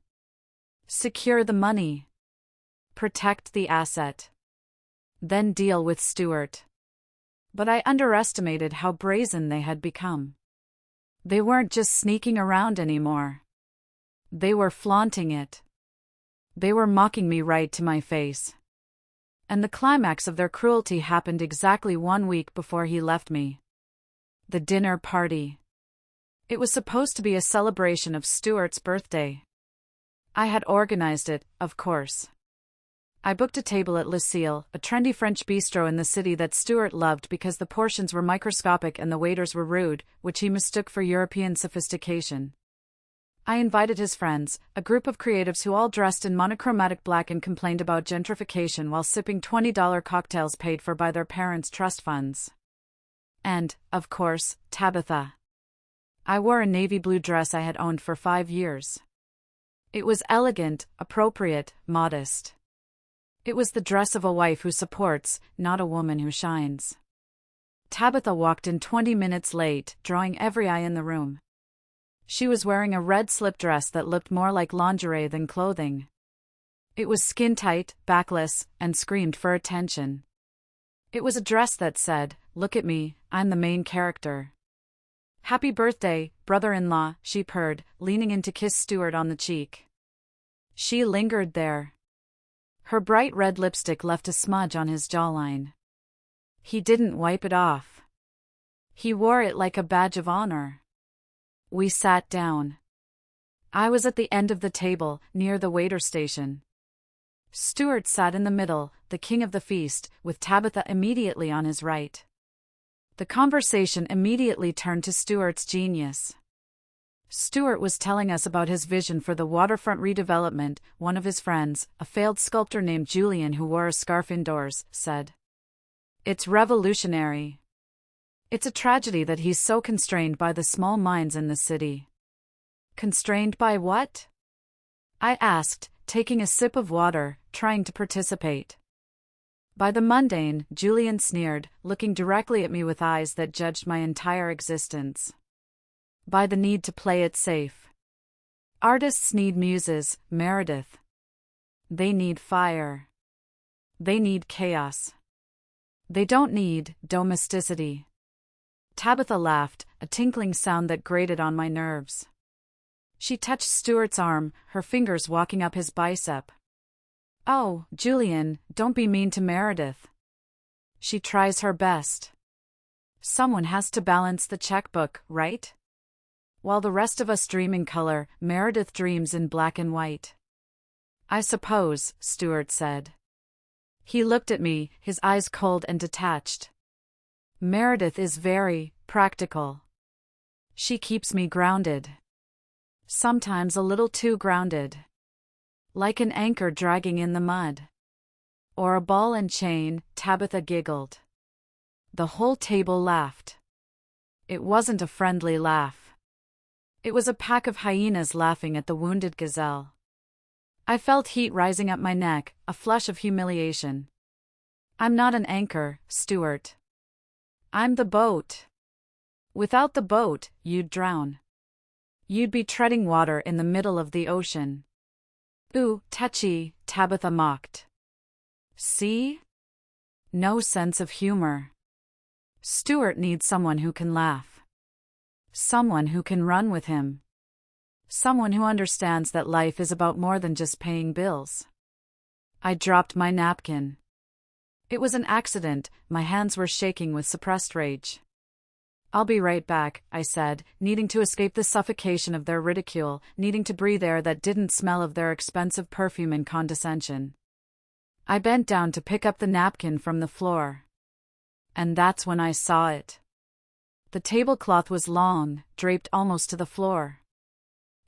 Secure the money. Protect the asset. Then deal with Stuart. But I underestimated how brazen they had become. They weren't just sneaking around anymore. They were flaunting it. They were mocking me right to my face. And the climax of their cruelty happened exactly 1 week before he left me. The dinner party. It was supposed to be a celebration of Stuart's birthday. I had organized it, of course. I booked a table at Lucille, a trendy French bistro in the city that Stuart loved because the portions were microscopic and the waiters were rude, which he mistook for European sophistication. I invited his friends, a group of creatives who all dressed in monochromatic black and complained about gentrification while sipping $20 cocktails paid for by their parents' trust funds. And, of course, Tabitha. I wore a navy blue dress I had owned for 5 years. It was elegant, appropriate, modest. It was the dress of a wife who supports, not a woman who shines. Tabitha walked in 20 minutes late, drawing every eye in the room. She was wearing a red slip dress that looked more like lingerie than clothing. It was skin-tight, backless, and screamed for attention. It was a dress that said, "Look at me, I'm the main character." "Happy birthday, brother-in-law," she purred, leaning in to kiss Stuart on the cheek. She lingered there. Her bright red lipstick left a smudge on his jawline. He didn't wipe it off. He wore it like a badge of honor. We sat down. I was at the end of the table, near the waiter station. Stuart sat in the middle, the king of the feast, with Tabitha immediately on his right. The conversation immediately turned to Stuart's genius. Stuart was telling us about his vision for the waterfront redevelopment. One of his friends, a failed sculptor named Julian who wore a scarf indoors, said, "It's revolutionary. It's a tragedy that he's so constrained by the small minds in the city." "Constrained by what?" I asked, taking a sip of water, trying to participate. "By the mundane," Julian sneered, looking directly at me with eyes that judged my entire existence. "By the need to play it safe. Artists need muses, Meredith. They need fire. They need chaos. They don't need domesticity." Tabitha laughed, a tinkling sound that grated on my nerves. She touched Stuart's arm, her fingers walking up his bicep. "Oh, Julian, don't be mean to Meredith. She tries her best. Someone has to balance the checkbook, right? While the rest of us dream in color, Meredith dreams in black and white." "I suppose," Stuart said. He looked at me, his eyes cold and detached. "Meredith is very practical. She keeps me grounded. Sometimes a little too grounded. Like an anchor dragging in the mud. Or a ball and chain," Tabitha giggled. The whole table laughed. It wasn't a friendly laugh. It was a pack of hyenas laughing at the wounded gazelle. I felt heat rising up my neck, a flush of humiliation. "I'm not an anchor, Stuart. I'm the boat. Without the boat, you'd drown. You'd be treading water in the middle of the ocean." "Ooh, touchy," Tabitha mocked. "See? No sense of humor. Stuart needs someone who can laugh. Someone who can run with him. Someone who understands that life is about more than just paying bills." I dropped my napkin. It was an accident, my hands were shaking with suppressed rage. "I'll be right back," I said, needing to escape the suffocation of their ridicule, needing to breathe air that didn't smell of their expensive perfume and condescension. I bent down to pick up the napkin from the floor. And that's when I saw it. The tablecloth was long, draped almost to the floor.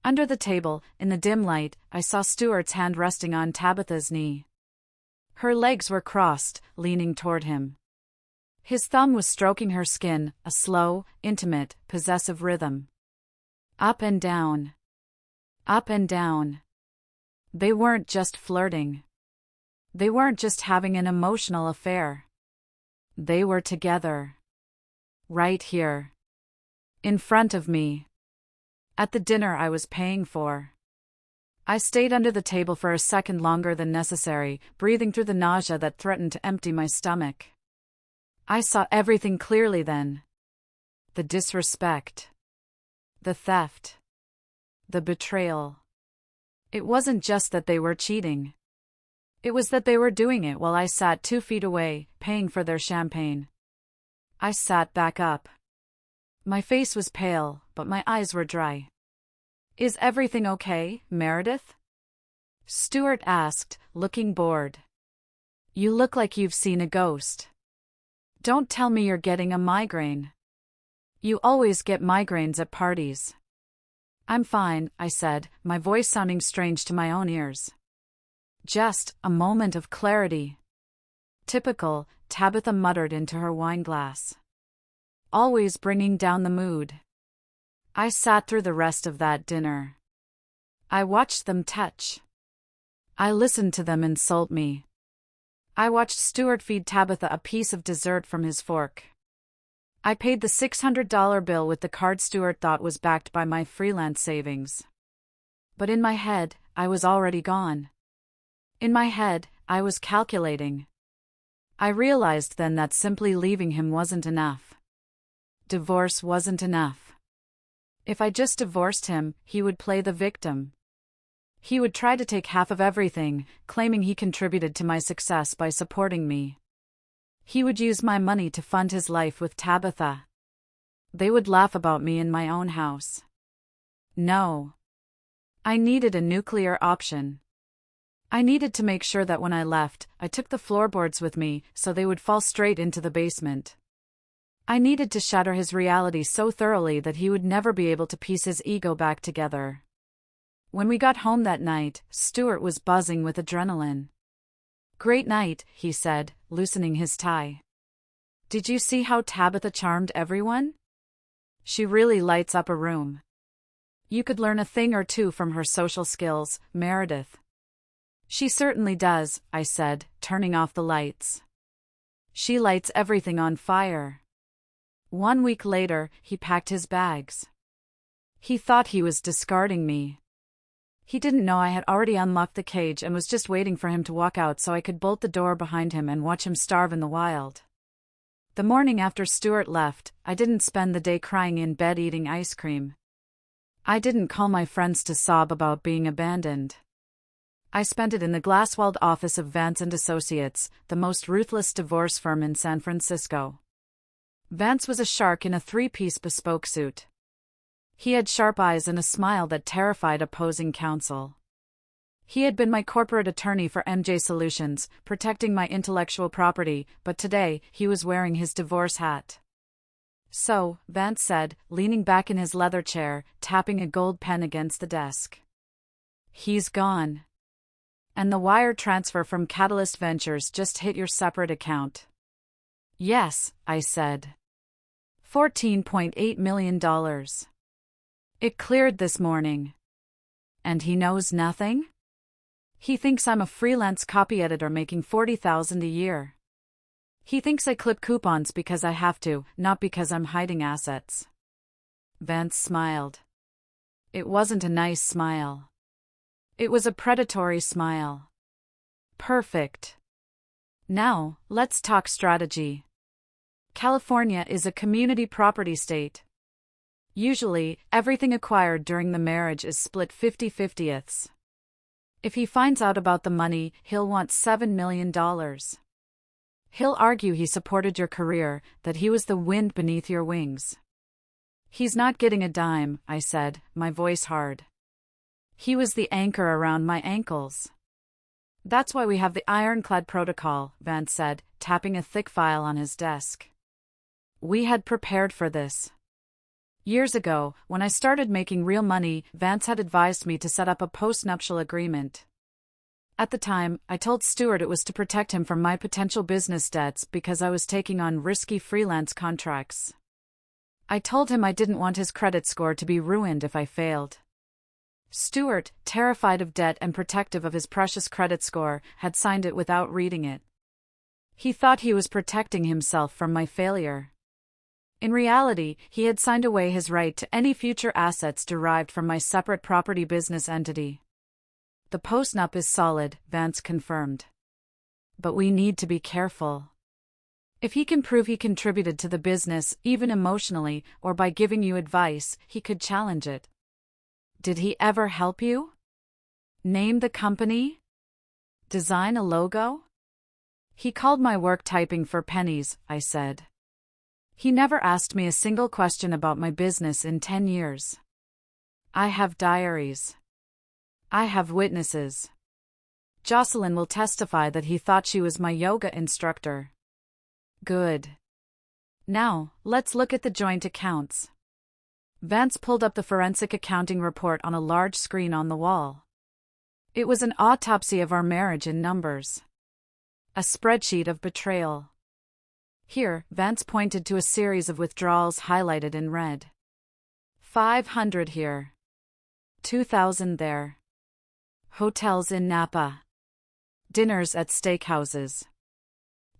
Under the table, in the dim light, I saw Stuart's hand resting on Tabitha's knee. Her legs were crossed, leaning toward him. His thumb was stroking her skin, a slow, intimate, possessive rhythm. Up and down. Up and down. They weren't just flirting. They weren't just having an emotional affair. They were together. Right here. In front of me. At the dinner I was paying for. I stayed under the table for a second longer than necessary, breathing through the nausea that threatened to empty my stomach. I saw everything clearly then. The disrespect. The theft. The betrayal. It wasn't just that they were cheating. It was that they were doing it while I sat 2 feet away, paying for their champagne. I sat back up. My face was pale, but my eyes were dry. "Is everything okay, Meredith?" Stuart asked, looking bored. "You look like you've seen a ghost. Don't tell me you're getting a migraine. You always get migraines at parties." I'm fine, I said, my voice sounding strange to my own ears. Just a moment of clarity. Typical, Tabitha muttered into her wineglass. Always bringing down the mood. I sat through the rest of that dinner. I watched them touch. I listened to them insult me. I watched Stuart feed Tabitha a piece of dessert from his fork. I paid the $600 bill with the card Stuart thought was backed by my freelance savings. But in my head, I was already gone. In my head, I was calculating. I realized then that simply leaving him wasn't enough. Divorce wasn't enough. If I just divorced him, he would play the victim. He would try to take half of everything, claiming he contributed to my success by supporting me. He would use my money to fund his life with Tabitha. They would laugh about me in my own house. No. I needed a nuclear option. I needed to make sure that when I left, I took the floorboards with me so they would fall straight into the basement. I needed to shatter his reality so thoroughly that he would never be able to piece his ego back together. When we got home that night, Stuart was buzzing with adrenaline. "Great night," he said, loosening his tie. "Did you see how Tabitha charmed everyone? She really lights up a room. You could learn a thing or two from her social skills, Meredith." "She certainly does," I said, turning off the lights. "She lights everything on fire." 1 week later, he packed his bags. He thought he was discarding me. He didn't know I had already unlocked the cage and was just waiting for him to walk out so I could bolt the door behind him and watch him starve in the wild. The morning after Stuart left, I didn't spend the day crying in bed eating ice cream. I didn't call my friends to sob about being abandoned. I spent it in the glass-walled office of Vance & Associates, the most ruthless divorce firm in San Francisco. Vance was a shark in a three-piece bespoke suit. He had sharp eyes and a smile that terrified opposing counsel. He had been my corporate attorney for MJ Solutions, protecting my intellectual property, but today, he was wearing his divorce hat. "So," Vance said, leaning back in his leather chair, tapping a gold pen against the desk. "He's gone. And the wire transfer from Catalyst Ventures just hit your separate account." "Yes," I said. $14.8 million. It cleared this morning. And he knows nothing? He thinks I'm a freelance copy editor making $40,000 a year. He thinks I clip coupons because I have to, not because I'm hiding assets." Vance smiled. It wasn't a nice smile. It was a predatory smile. "Perfect. Now, let's talk strategy. California is a community property state. Usually, everything acquired during the marriage is split 50-50ths. If he finds out about the money, he'll want $7 million. He'll argue he supported your career, that he was the wind beneath your wings." "He's not getting a dime," I said, my voice hard. "He was the anchor around my ankles." "That's why we have the ironclad protocol," Vance said, tapping a thick file on his desk. "We had prepared for this. Years ago, when I started making real money, Vance had advised me to set up a postnuptial agreement. At the time, I told Stuart it was to protect him from my potential business debts because I was taking on risky freelance contracts. I told him I didn't want his credit score to be ruined if I failed. Stuart, terrified of debt and protective of his precious credit score, had signed it without reading it. He thought he was protecting himself from my failure. In reality, he had signed away his right to any future assets derived from my separate property business entity. "The postnup is solid," Vance confirmed. "But we need to be careful. If he can prove he contributed to the business, even emotionally, or by giving you advice, he could challenge it." "Did he ever help you? Name the company? Design a logo?" "He called my work typing for pennies," I said. "He never asked me a single question about my business in 10 years. I have diaries. I have witnesses. Jocelyn will testify that he thought she was my yoga instructor." "Good. Now, let's look at the joint accounts." Vance pulled up the forensic accounting report on a large screen on the wall. It was an autopsy of our marriage in numbers. A spreadsheet of betrayal. Here, Vance pointed to a series of withdrawals highlighted in red. 500 here. 2,000 there. Hotels in Napa. Dinners at steakhouses.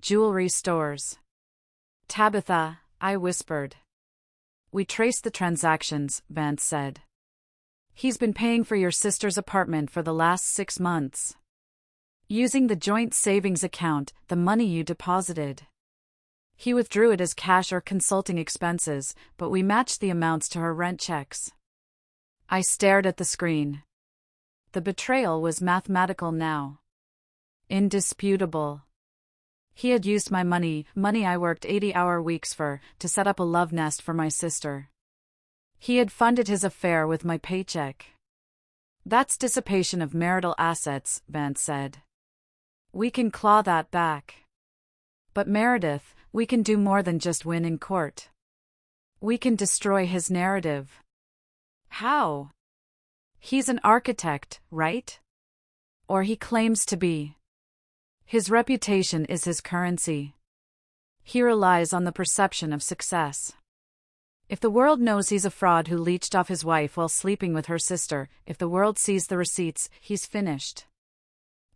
Jewelry stores. Tabitha, I whispered. We traced the transactions, Vance said. He's been paying for your sister's apartment for the last 6 months. Using the joint savings account, the money you deposited. He withdrew it as cash or consulting expenses, but we matched the amounts to her rent checks. I stared at the screen. The betrayal was mathematical now. Indisputable. He had used my money I worked 80-hour weeks for, to set up a love nest for my sister. He had funded his affair with my paycheck. That's dissipation of marital assets, Vance said. We can claw that back. But Meredith, we can do more than just win in court. We can destroy his narrative. How? He's an architect, right? Or he claims to be. His reputation is his currency. He relies on the perception of success. If the world knows he's a fraud who leeched off his wife while sleeping with her sister, if the world sees the receipts, he's finished.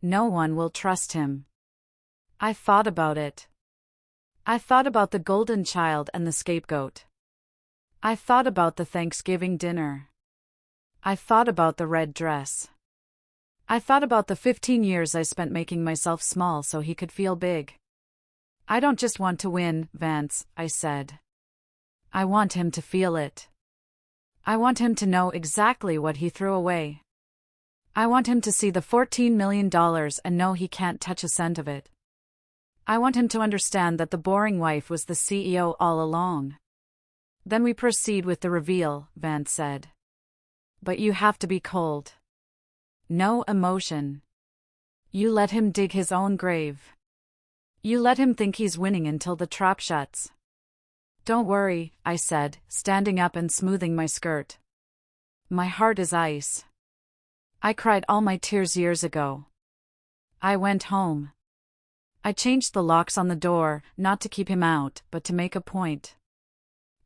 No one will trust him. I thought about it. I thought about the golden child and the scapegoat. I thought about the Thanksgiving dinner. I thought about the red dress. I thought about the 15 years I spent making myself small so he could feel big. I don't just want to win, Vance, I said. I want him to feel it. I want him to know exactly what he threw away. I want him to see the $14 million and know he can't touch a cent of it. I want him to understand that the boring wife was the CEO all along. Then we proceed with the reveal, Vance said. But you have to be cold. No emotion. You let him dig his own grave. You let him think he's winning until the trap shuts. Don't worry, I said, standing up and smoothing my skirt. My heart is ice. I cried all my tears years ago. I went home. I changed the locks on the door, not to keep him out, but to make a point.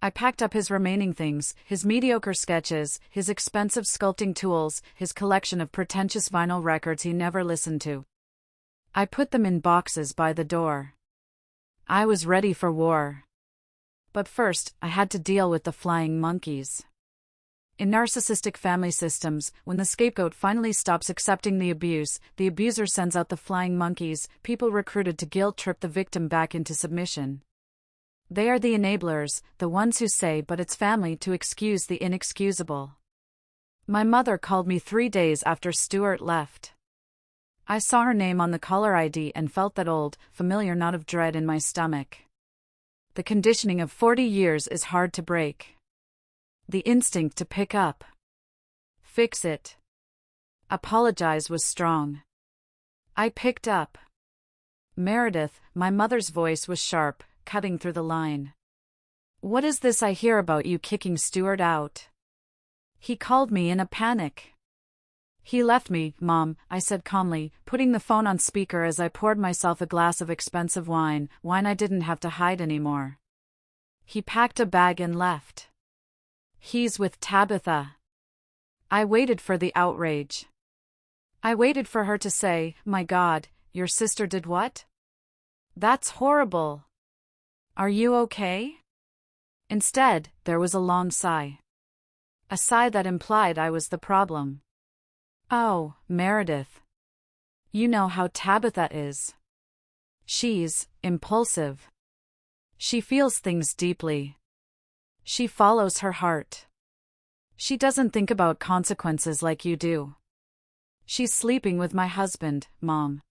I packed up his remaining things, his mediocre sketches, his expensive sculpting tools, his collection of pretentious vinyl records he never listened to. I put them in boxes by the door. I was ready for war. But first, I had to deal with the flying monkeys. In narcissistic family systems, when the scapegoat finally stops accepting the abuse, the abuser sends out the flying monkeys, people recruited to guilt-trip the victim back into submission. They are the enablers, the ones who say but it's family to excuse the inexcusable. My mother called me 3 days after Stuart left. I saw her name on the caller ID and felt that old, familiar knot of dread in my stomach. The conditioning of 40 years is hard to break. The instinct to pick up. Fix it. Apologize was strong. I picked up. Meredith, my mother's voice was sharp, cutting through the line. What is this I hear about you kicking Stuart out? He called me in a panic. He left me, Mom, I said calmly, putting the phone on speaker as I poured myself a glass of expensive wine I didn't have to hide anymore. He packed a bag and left. He's with Tabitha. I waited for the outrage. I waited for her to say, my God, your sister did what? That's horrible. Are you okay? Instead, there was a long sigh. A sigh that implied I was the problem. Oh, Meredith. You know how Tabitha is. She's impulsive. She feels things deeply. She follows her heart. She doesn't think about consequences like you do. She's sleeping with my husband, Mom.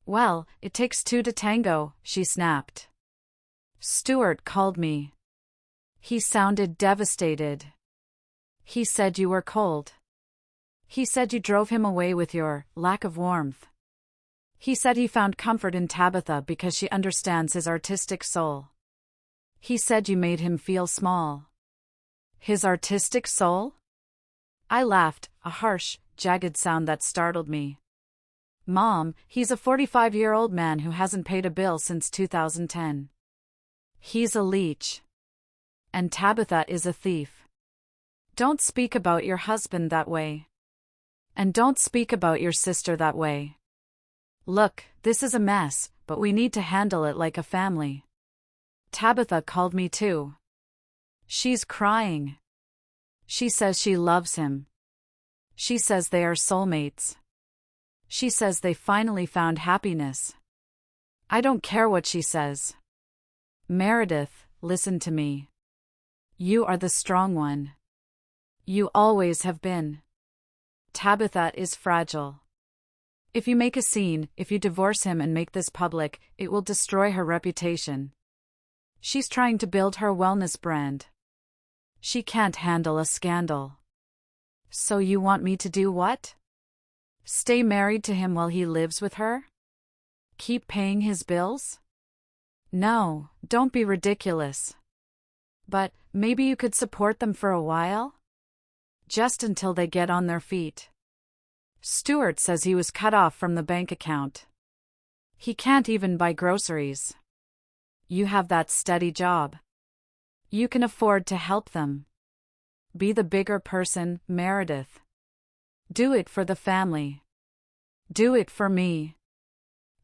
Well, it takes two to tango, she snapped. Stuart called me. He sounded devastated. He said you were cold. He said you drove him away with your lack of warmth. He said he found comfort in Tabitha because she understands his artistic soul. He said you made him feel small. His artistic soul? I laughed, a harsh, jagged sound that startled me. Mom, he's a 45-year-old man who hasn't paid a bill since 2010. He's a leech. And Tabitha is a thief. Don't speak about your husband that way. And don't speak about your sister that way. Look, this is a mess, but we need to handle it like a family. Tabitha called me too. She's crying. She says she loves him. She says they are soulmates. She says they finally found happiness. I don't care what she says. Meredith, listen to me. You are the strong one. You always have been. Tabitha is fragile. If you make a scene, if you divorce him and make this public, it will destroy her reputation. She's trying to build her wellness brand. She can't handle a scandal. So you want me to do what? Stay married to him while he lives with her? Keep paying his bills? No, don't be ridiculous. But maybe you could support them for a while? Just until they get on their feet. Stuart says he was cut off from the bank account. He can't even buy groceries. You have that steady job. You can afford to help them. Be the bigger person, Meredith. Do it for the family. Do it for me.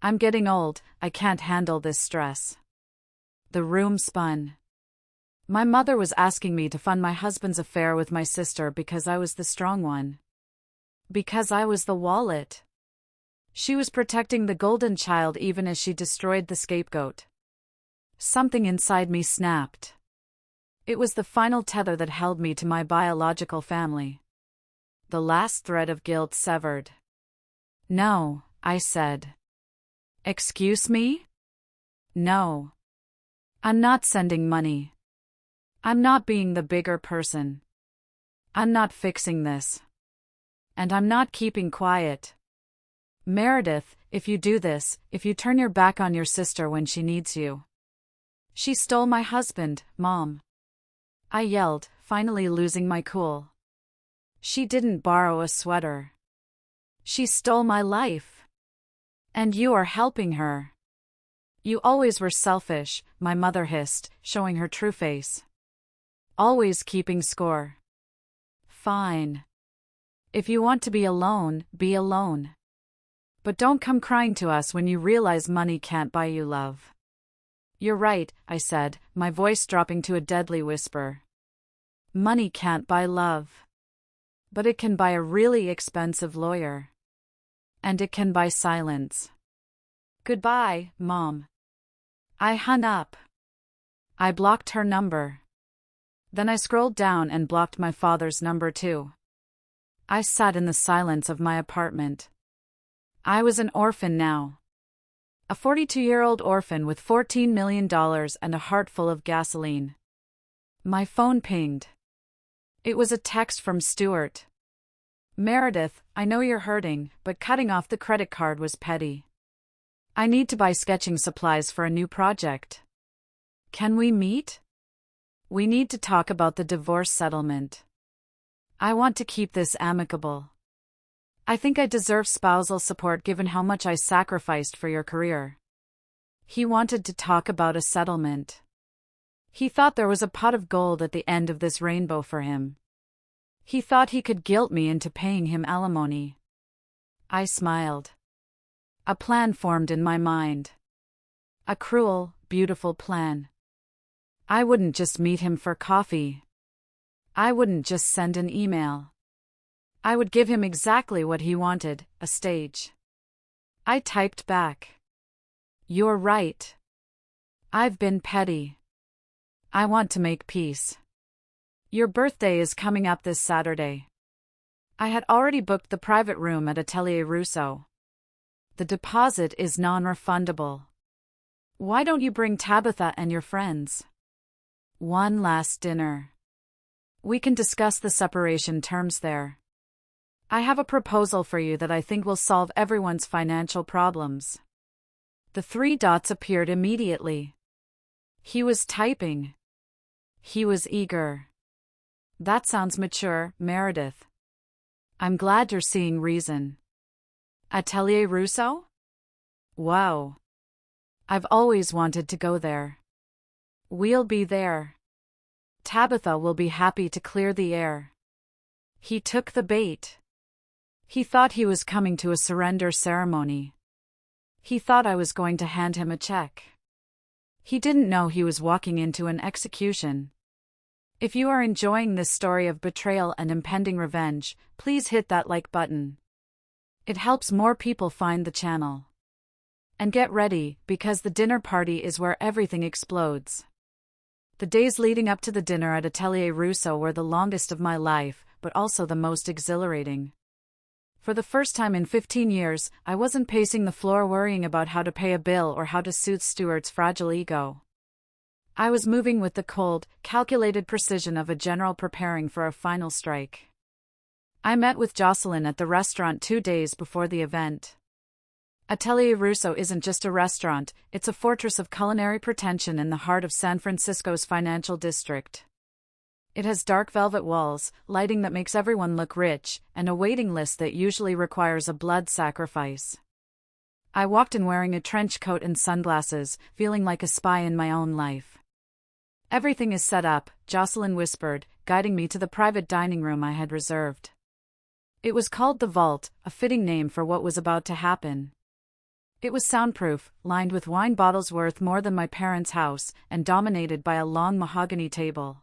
I'm getting old, I can't handle this stress. The room spun. My mother was asking me to fund my husband's affair with my sister because I was the strong one. Because I was the wallet. She was protecting the golden child even as she destroyed the scapegoat. Something inside me snapped. It was the final tether that held me to my biological family. The last thread of guilt severed. No, I said. Excuse me? No. I'm not sending money. I'm not being the bigger person. I'm not fixing this. And I'm not keeping quiet. Meredith, if you do this, if you turn your back on your sister when she needs you. She stole my husband, Mom. I yelled, finally losing my cool. She didn't borrow a sweater. She stole my life. And you are helping her. You always were selfish, my mother hissed, showing her true face. Always keeping score. Fine. If you want to be alone, be alone. But don't come crying to us when you realize money can't buy you love. You're right, I said, my voice dropping to a deadly whisper. Money can't buy love. But it can buy a really expensive lawyer. And it can buy silence. Goodbye, Mom. I hung up. I blocked her number. Then I scrolled down and blocked my father's number too. I sat in the silence of my apartment. I was an orphan now. A 42-year-old orphan with $14 million and a heart full of gasoline. My phone pinged. It was a text from Stuart. Meredith, I know you're hurting, but cutting off the credit card was petty. I need to buy sketching supplies for a new project. Can we meet? We need to talk about the divorce settlement. I want to keep this amicable. I think I deserve spousal support given how much I sacrificed for your career. He wanted to talk about a settlement. He thought there was a pot of gold at the end of this rainbow for him. He thought he could guilt me into paying him alimony. I smiled. A plan formed in my mind. A cruel, beautiful plan. I wouldn't just meet him for coffee. I wouldn't just send an email. I would give him exactly what he wanted, a stage. I typed back. You're right. I've been petty. I want to make peace. Your birthday is coming up this Saturday. I had already booked the private room at Atelier Rousseau. The deposit is non-refundable. Why don't you bring Tabitha and your friends? One last dinner. We can discuss the separation terms there. I have a proposal for you that I think will solve everyone's financial problems. The 3 dots appeared immediately. He was typing. He was eager. That sounds mature, Meredith. I'm glad you're seeing reason. Atelier Rousseau? Wow. I've always wanted to go there. We'll be there. Tabitha will be happy to clear the air. He took the bait. He thought he was coming to a surrender ceremony. He thought I was going to hand him a check. He didn't know he was walking into an execution. If you are enjoying this story of betrayal and impending revenge, please hit that like button. It helps more people find the channel. And get ready, because the dinner party is where everything explodes. The days leading up to the dinner at Atelier Rousseau were the longest of my life, but also the most exhilarating. For the first time in 15 years, I wasn't pacing the floor worrying about how to pay a bill or how to soothe Stuart's fragile ego. I was moving with the cold, calculated precision of a general preparing for a final strike. I met with Jocelyn at the restaurant 2 days before the event. Atelier Rousseau isn't just a restaurant, it's a fortress of culinary pretension in the heart of San Francisco's financial district. It has dark velvet walls, lighting that makes everyone look rich, and a waiting list that usually requires a blood sacrifice. I walked in wearing a trench coat and sunglasses, feeling like a spy in my own life. Everything is set up, Jocelyn whispered, guiding me to the private dining room I had reserved. It was called the Vault, a fitting name for what was about to happen. It was soundproof, lined with wine bottles worth more than my parents' house, and dominated by a long mahogany table.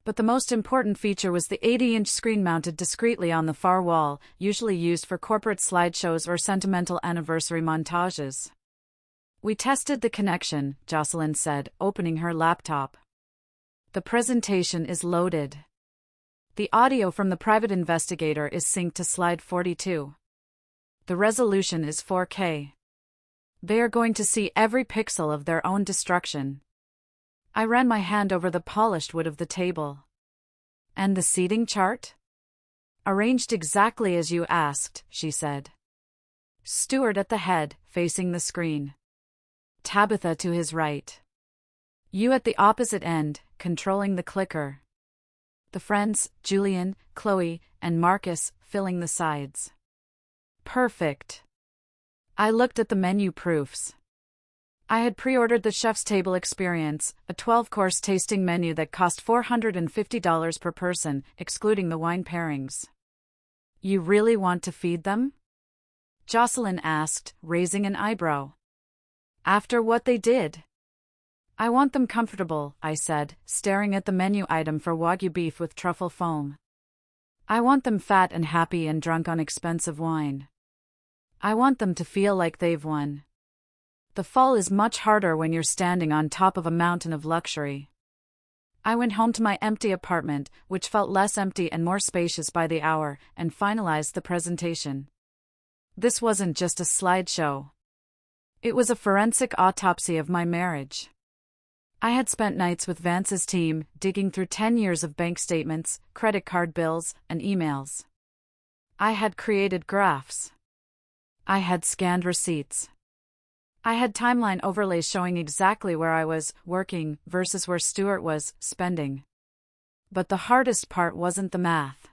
But the most important feature was the 80-inch screen mounted discreetly on the far wall, usually used for corporate slideshows or sentimental anniversary montages. We tested the connection, Jocelyn said, opening her laptop. The presentation is loaded. The audio from the private investigator is synced to slide 42. The resolution is 4K. They are going to see every pixel of their own destruction. I ran my hand over the polished wood of the table. And the seating chart? Arranged exactly as you asked, she said. Stuart at the head, facing the screen. Tabitha to his right. You at the opposite end, controlling the clicker. The friends, Julian, Chloe, and Marcus, filling the sides. Perfect. I looked at the menu proofs. I had pre-ordered the Chef's Table Experience, a 12-course tasting menu that cost $450 per person, excluding the wine pairings. You really want to feed them? Jocelyn asked, raising an eyebrow. After what they did? I want them comfortable, I said, staring at the menu item for Wagyu beef with truffle foam. I want them fat and happy and drunk on expensive wine. I want them to feel like they've won. The fall is much harder when you're standing on top of a mountain of luxury. I went home to my empty apartment, which felt less empty and more spacious by the hour, and finalized the presentation. This wasn't just a slideshow. It was a forensic autopsy of my marriage. I had spent nights with Vance's team, digging through 10 years of bank statements, credit card bills, and emails. I had created graphs. I had scanned receipts. I had timeline overlays showing exactly where I was working versus where Stuart was spending. But the hardest part wasn't the math.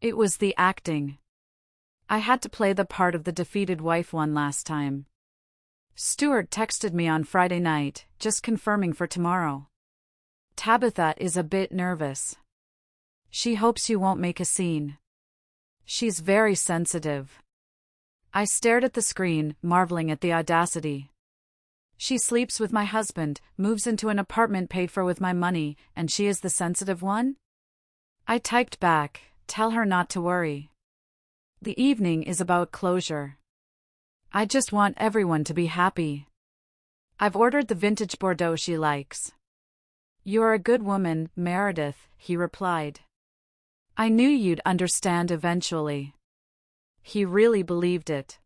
It was the acting. I had to play the part of the defeated wife one last time. Stuart texted me on Friday night, just confirming for tomorrow. Tabitha is a bit nervous. She hopes you won't make a scene. She's very sensitive. I stared at the screen, marveling at the audacity. She sleeps with my husband, moves into an apartment paid for with my money, and she is the sensitive one? I typed back, tell her not to worry. The evening is about closure. I just want everyone to be happy. I've ordered the vintage Bordeaux she likes. You're a good woman, Meredith, he replied. I knew you'd understand eventually. He really believed it.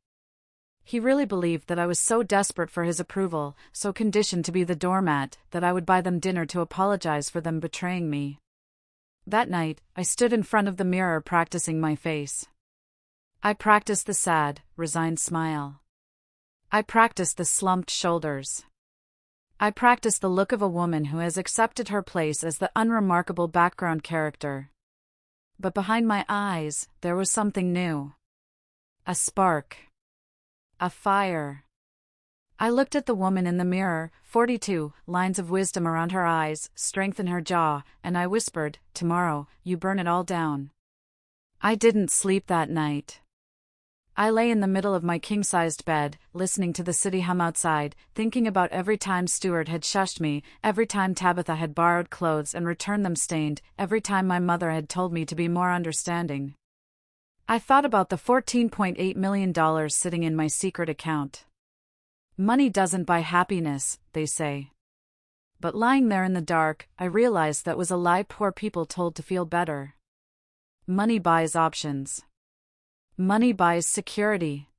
He really believed that I was so desperate for his approval, so conditioned to be the doormat, that I would buy them dinner to apologize for them betraying me. That night, I stood in front of the mirror practicing my face. I practiced the sad, resigned smile. I practiced the slumped shoulders. I practiced the look of a woman who has accepted her place as the unremarkable background character. But behind my eyes, there was something new. A spark. A fire. I looked at the woman in the mirror, 42, lines of wisdom around her eyes, strength in her jaw, and I whispered, "Tomorrow, you burn it all down." I didn't sleep that night. I lay in the middle of my king-sized bed, listening to the city hum outside, thinking about every time Stuart had shushed me, every time Tabitha had borrowed clothes and returned them stained, every time my mother had told me to be more understanding. I thought about the $14.8 million sitting in my secret account. Money doesn't buy happiness, they say. But lying there in the dark, I realized that was a lie poor people told to feel better. Money buys options. Money buys security.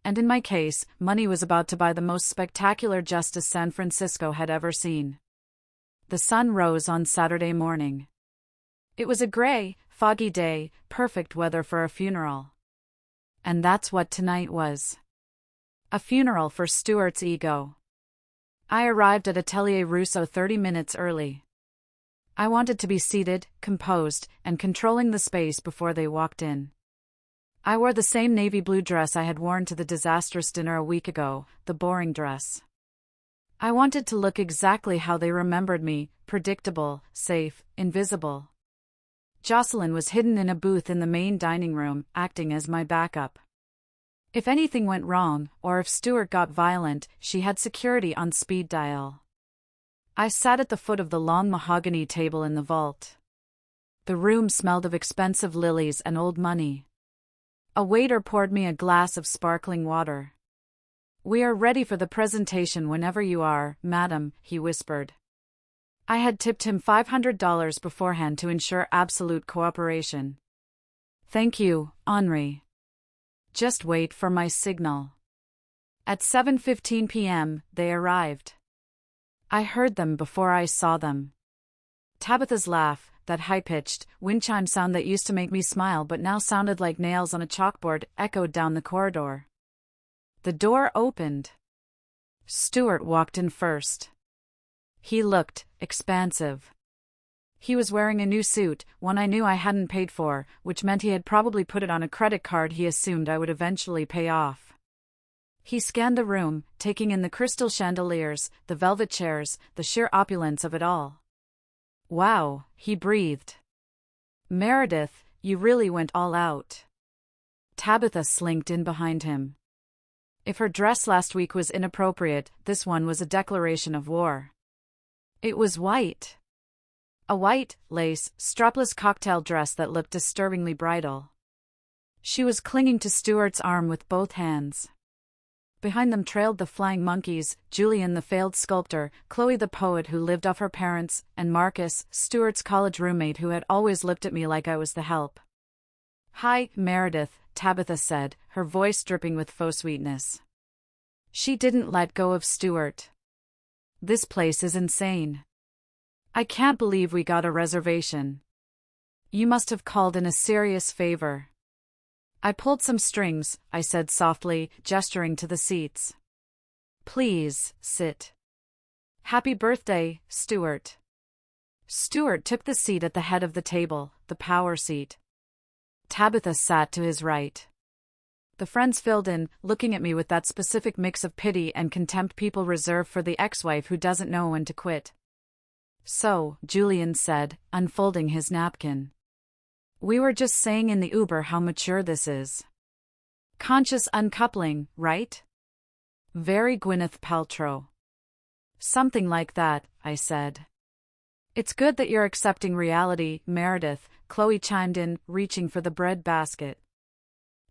And in my case, money was about to buy the most spectacular justice San Francisco had ever seen. The sun rose on Saturday morning. It was a gray, foggy day, perfect weather for a funeral. And that's what tonight was. A funeral for Stuart's ego. I arrived at Atelier Rousseau 30 minutes early. I wanted to be seated, composed, and controlling the space before they walked in. I wore the same navy blue dress I had worn to the disastrous dinner a week ago, the boring dress. I wanted to look exactly how they remembered me, predictable, safe, invisible. Jocelyn was hidden in a booth in the main dining room, acting as my backup. If anything went wrong, or if Stuart got violent, she had security on speed dial. I sat at the foot of the long mahogany table in the vault. The room smelled of expensive lilies and old money. A waiter poured me a glass of sparkling water. "We are ready for the presentation whenever you are, madam," he whispered. I had tipped him $500 beforehand to ensure absolute cooperation. "Thank you, Henri. Just wait for my signal." At 7:15 p.m., they arrived. I heard them before I saw them. Tabitha's laugh, that high-pitched, wind chime sound that used to make me smile but now sounded like nails on a chalkboard, echoed down the corridor. The door opened. Stuart walked in first. He looked expansive. He was wearing a new suit, one I knew I hadn't paid for, which meant he had probably put it on a credit card he assumed I would eventually pay off. He scanned the room, taking in the crystal chandeliers, the velvet chairs, the sheer opulence of it all. "Wow," he breathed. "Meredith, you really went all out." Tabitha slinked in behind him. If her dress last week was inappropriate, this one was a declaration of war. It was white. A white, lace, strapless cocktail dress that looked disturbingly bridal. She was clinging to Stuart's arm with both hands. Behind them trailed the flying monkeys, Julian the failed sculptor, Chloe the poet who lived off her parents, and Marcus, Stuart's college roommate who had always looked at me like I was the help. "Hi, Meredith," Tabitha said, her voice dripping with faux sweetness. She didn't let go of Stuart. "This place is insane. I can't believe we got a reservation. You must have called in a serious favor." "I pulled some strings," I said softly, gesturing to the seats. "Please, sit." "Happy birthday, Stuart." Stuart took the seat at the head of the table, the power seat. Tabitha sat to his right. The friends filled in, looking at me with that specific mix of pity and contempt people reserve for the ex-wife who doesn't know when to quit. "So," Julian said, unfolding his napkin. "We were just saying in the Uber how mature this is. Conscious uncoupling, right? Very Gwyneth Paltrow." "Something like that," I said. "It's good that you're accepting reality, Meredith," Chloe chimed in, reaching for the bread basket.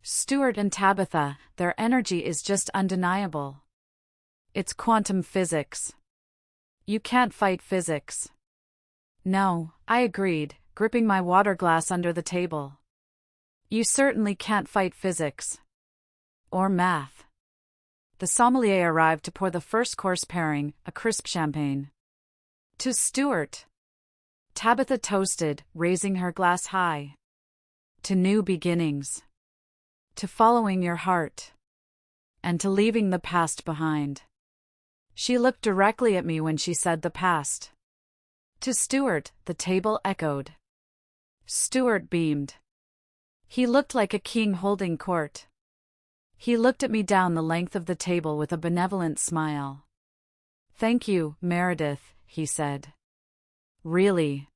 "Stuart and Tabitha, their energy is just undeniable. It's quantum physics. You can't fight physics." "No," I agreed, gripping my water glass under the table. "You certainly can't fight physics. Or math." The sommelier arrived to pour the first course pairing, a crisp champagne. "To Stuart." Tabitha toasted, raising her glass high. "To new beginnings. To following your heart. And to leaving the past behind." She looked directly at me when she said the past. To Stuart, the table echoed. Stuart beamed. He looked like a king holding court. He looked at me down the length of the table with a benevolent smile. Thank you, Meredith, he said. Really.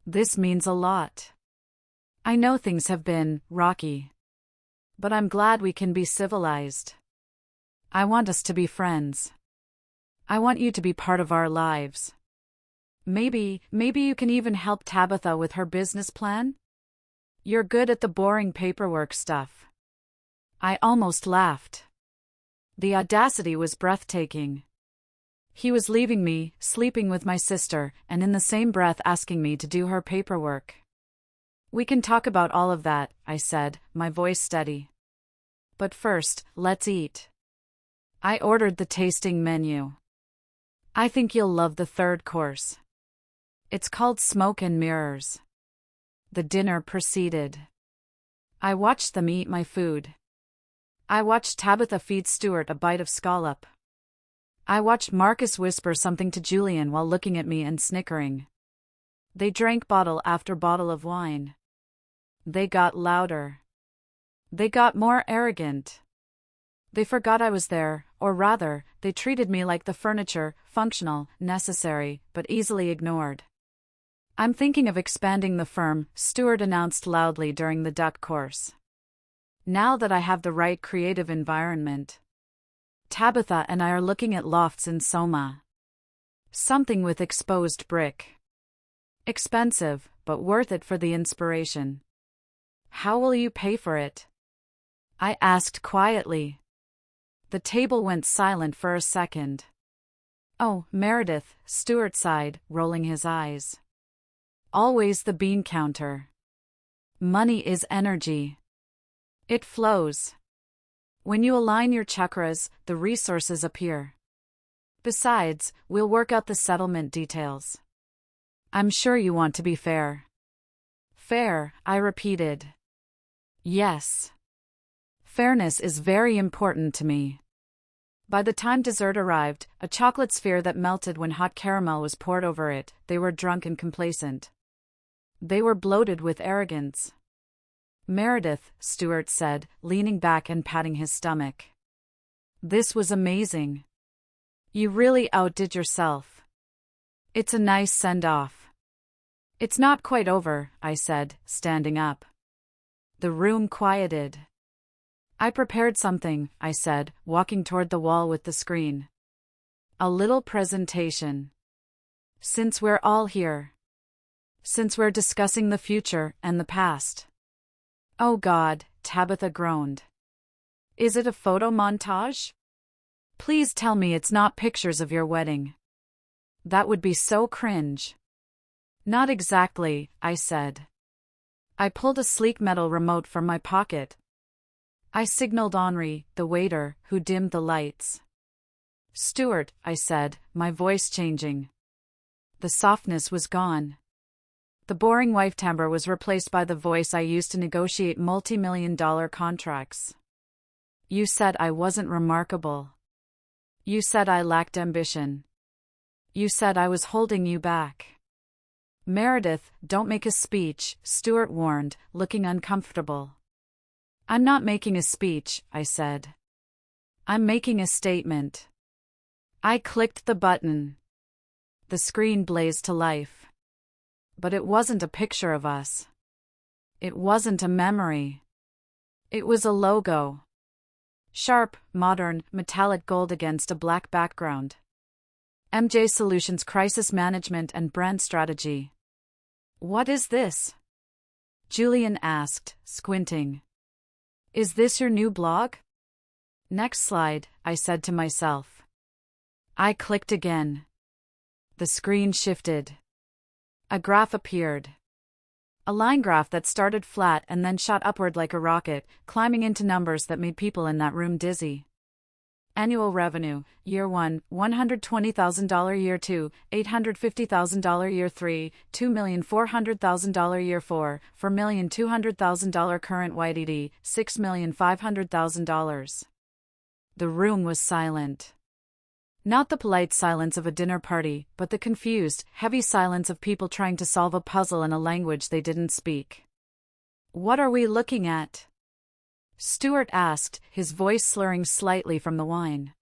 This means a lot. I know things have been rocky. But I'm glad we can be civilized. I want us to be friends. I want you to be part of our lives. Maybe you can even help Tabitha with her business plan? You're good at the boring paperwork stuff. I almost laughed. The audacity was breathtaking. He was leaving me, sleeping with my sister, and in the same breath asking me to do her paperwork. We can talk about all of that, I said, my voice steady. But first, let's eat. I ordered the tasting menu. I think you'll love the third course. It's called Smoke and Mirrors. The dinner proceeded. I watched them eat my food. I watched Tabitha feed Stuart a bite of scallop. I watched Marcus whisper something to Julian while looking at me and snickering. They drank bottle after bottle of wine. They got louder. They got more arrogant. They forgot I was there, or rather, they treated me like the furniture, functional, necessary, but easily ignored. I'm thinking of expanding the firm, Stuart announced loudly during the duck course. Now that I have the right creative environment. Tabitha and I are looking at lofts in Soma. Something with exposed brick. Expensive, but worth it for the inspiration. How will you pay for it? I asked quietly. The table went silent for a second. Oh, Meredith, Stuart sighed, rolling his eyes. Always the bean counter. Money is energy. It flows. When you align your chakras, the resources appear. Besides, we'll work out the settlement details. I'm sure you want to be fair. Fair, I repeated. Yes. Fairness is very important to me. By the time dessert arrived, a chocolate sphere that melted when hot caramel was poured over it, they were drunk and complacent. They were bloated with arrogance. Meredith, Stuart said, leaning back and patting his stomach. This was amazing. You really outdid yourself. It's a nice send-off. It's not quite over, I said, standing up. The room quieted. I prepared something, I said, walking toward the wall with the screen. A little presentation. Since we're all here. Since we're discussing the future and the past. Oh God, Tabitha groaned. Is it a photo montage? Please tell me it's not pictures of your wedding. That would be so cringe. Not exactly, I said. I pulled a sleek metal remote from my pocket. I signaled Henri, the waiter, who dimmed the lights. Stuart, I said, my voice changing. The softness was gone. The boring wife timbre was replaced by the voice I used to negotiate multi-million-dollar contracts. You said I wasn't remarkable. You said I lacked ambition. You said I was holding you back. Meredith, don't make a speech, Stuart warned, looking uncomfortable. I'm not making a speech, I said. I'm making a statement. I clicked the button. The screen blazed to life. But it wasn't a picture of us. It wasn't a memory. It was a logo. Sharp, modern, metallic gold against a black background. MJ Solutions Crisis Management and Brand Strategy. What is this? Julian asked, squinting. Is this your new blog? Next slide, I said to myself. I clicked again. The screen shifted. A graph appeared. A line graph that started flat and then shot upward like a rocket, climbing into numbers that made people in that room dizzy. Annual revenue, Year 1, $120,000 Year 2, $850,000 Year 3, $2,400,000 Year 4, $4,200,000 current YTD, $6,500,000. The room was silent. Not the polite silence of a dinner party, but the confused, heavy silence of people trying to solve a puzzle in a language they didn't speak. "What are we looking at?" Stuart asked, his voice slurring slightly from the wine.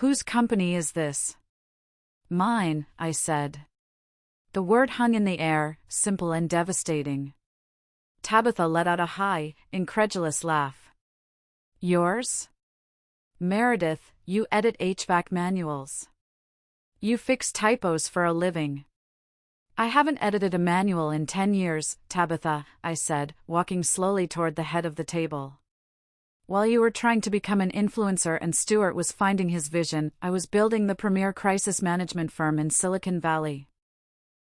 "Whose company is this?" "Mine," I said. The word hung in the air, simple and devastating. Tabitha let out a high, incredulous laugh. "Yours?" "Meredith, you edit HVAC manuals. You fix typos for a living." "I haven't edited a manual in 10 years, Tabitha," I said, walking slowly toward the head of the table. "While you were trying to become an influencer and Stuart was finding his vision, I was building the premier crisis management firm in Silicon Valley.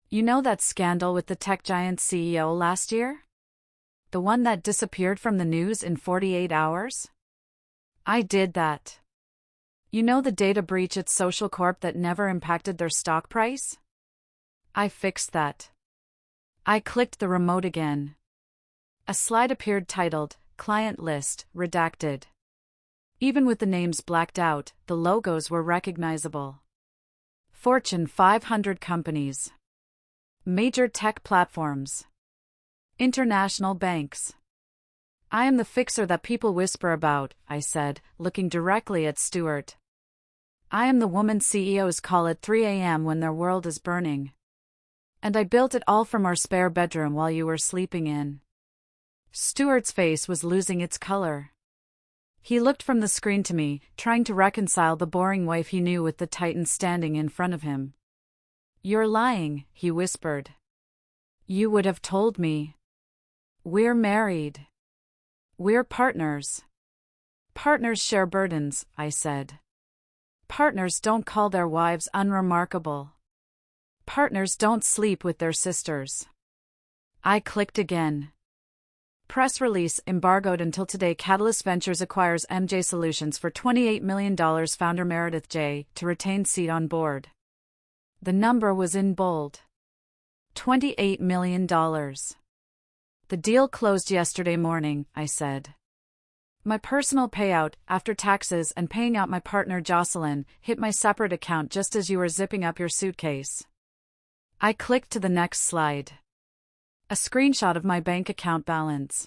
You know that scandal with the tech giant CEO last year? The one that disappeared from the news in 48 hours? I did that. You know the data breach at Social Corp that never impacted their stock price? I fixed that." I clicked the remote again. A slide appeared titled, "Client List, Redacted." Even with the names blacked out, the logos were recognizable. Fortune 500 companies. Major tech platforms. International banks. "I am the fixer that people whisper about," I said, looking directly at Stuart. "I am the woman CEOs call at 3 a.m. when their world is burning. And I built it all from our spare bedroom while you were sleeping in." Stuart's face was losing its color. He looked from the screen to me, trying to reconcile the boring wife he knew with the titan standing in front of him. "You're lying," he whispered. "You would have told me. We're married. We're partners." "Partners share burdens," I said. "Partners don't call their wives unremarkable. Partners don't sleep with their sisters." I clicked again. Press release embargoed until today. Catalyst Ventures acquires MJ Solutions for $28 million. Founder Meredith J. to retain seat on board. The number was in bold. $28 million. "The deal closed yesterday morning," I said. "My personal payout, after taxes and paying out my partner Jocelyn, hit my separate account just as you were zipping up your suitcase." I clicked to the next slide. A screenshot of my bank account balance.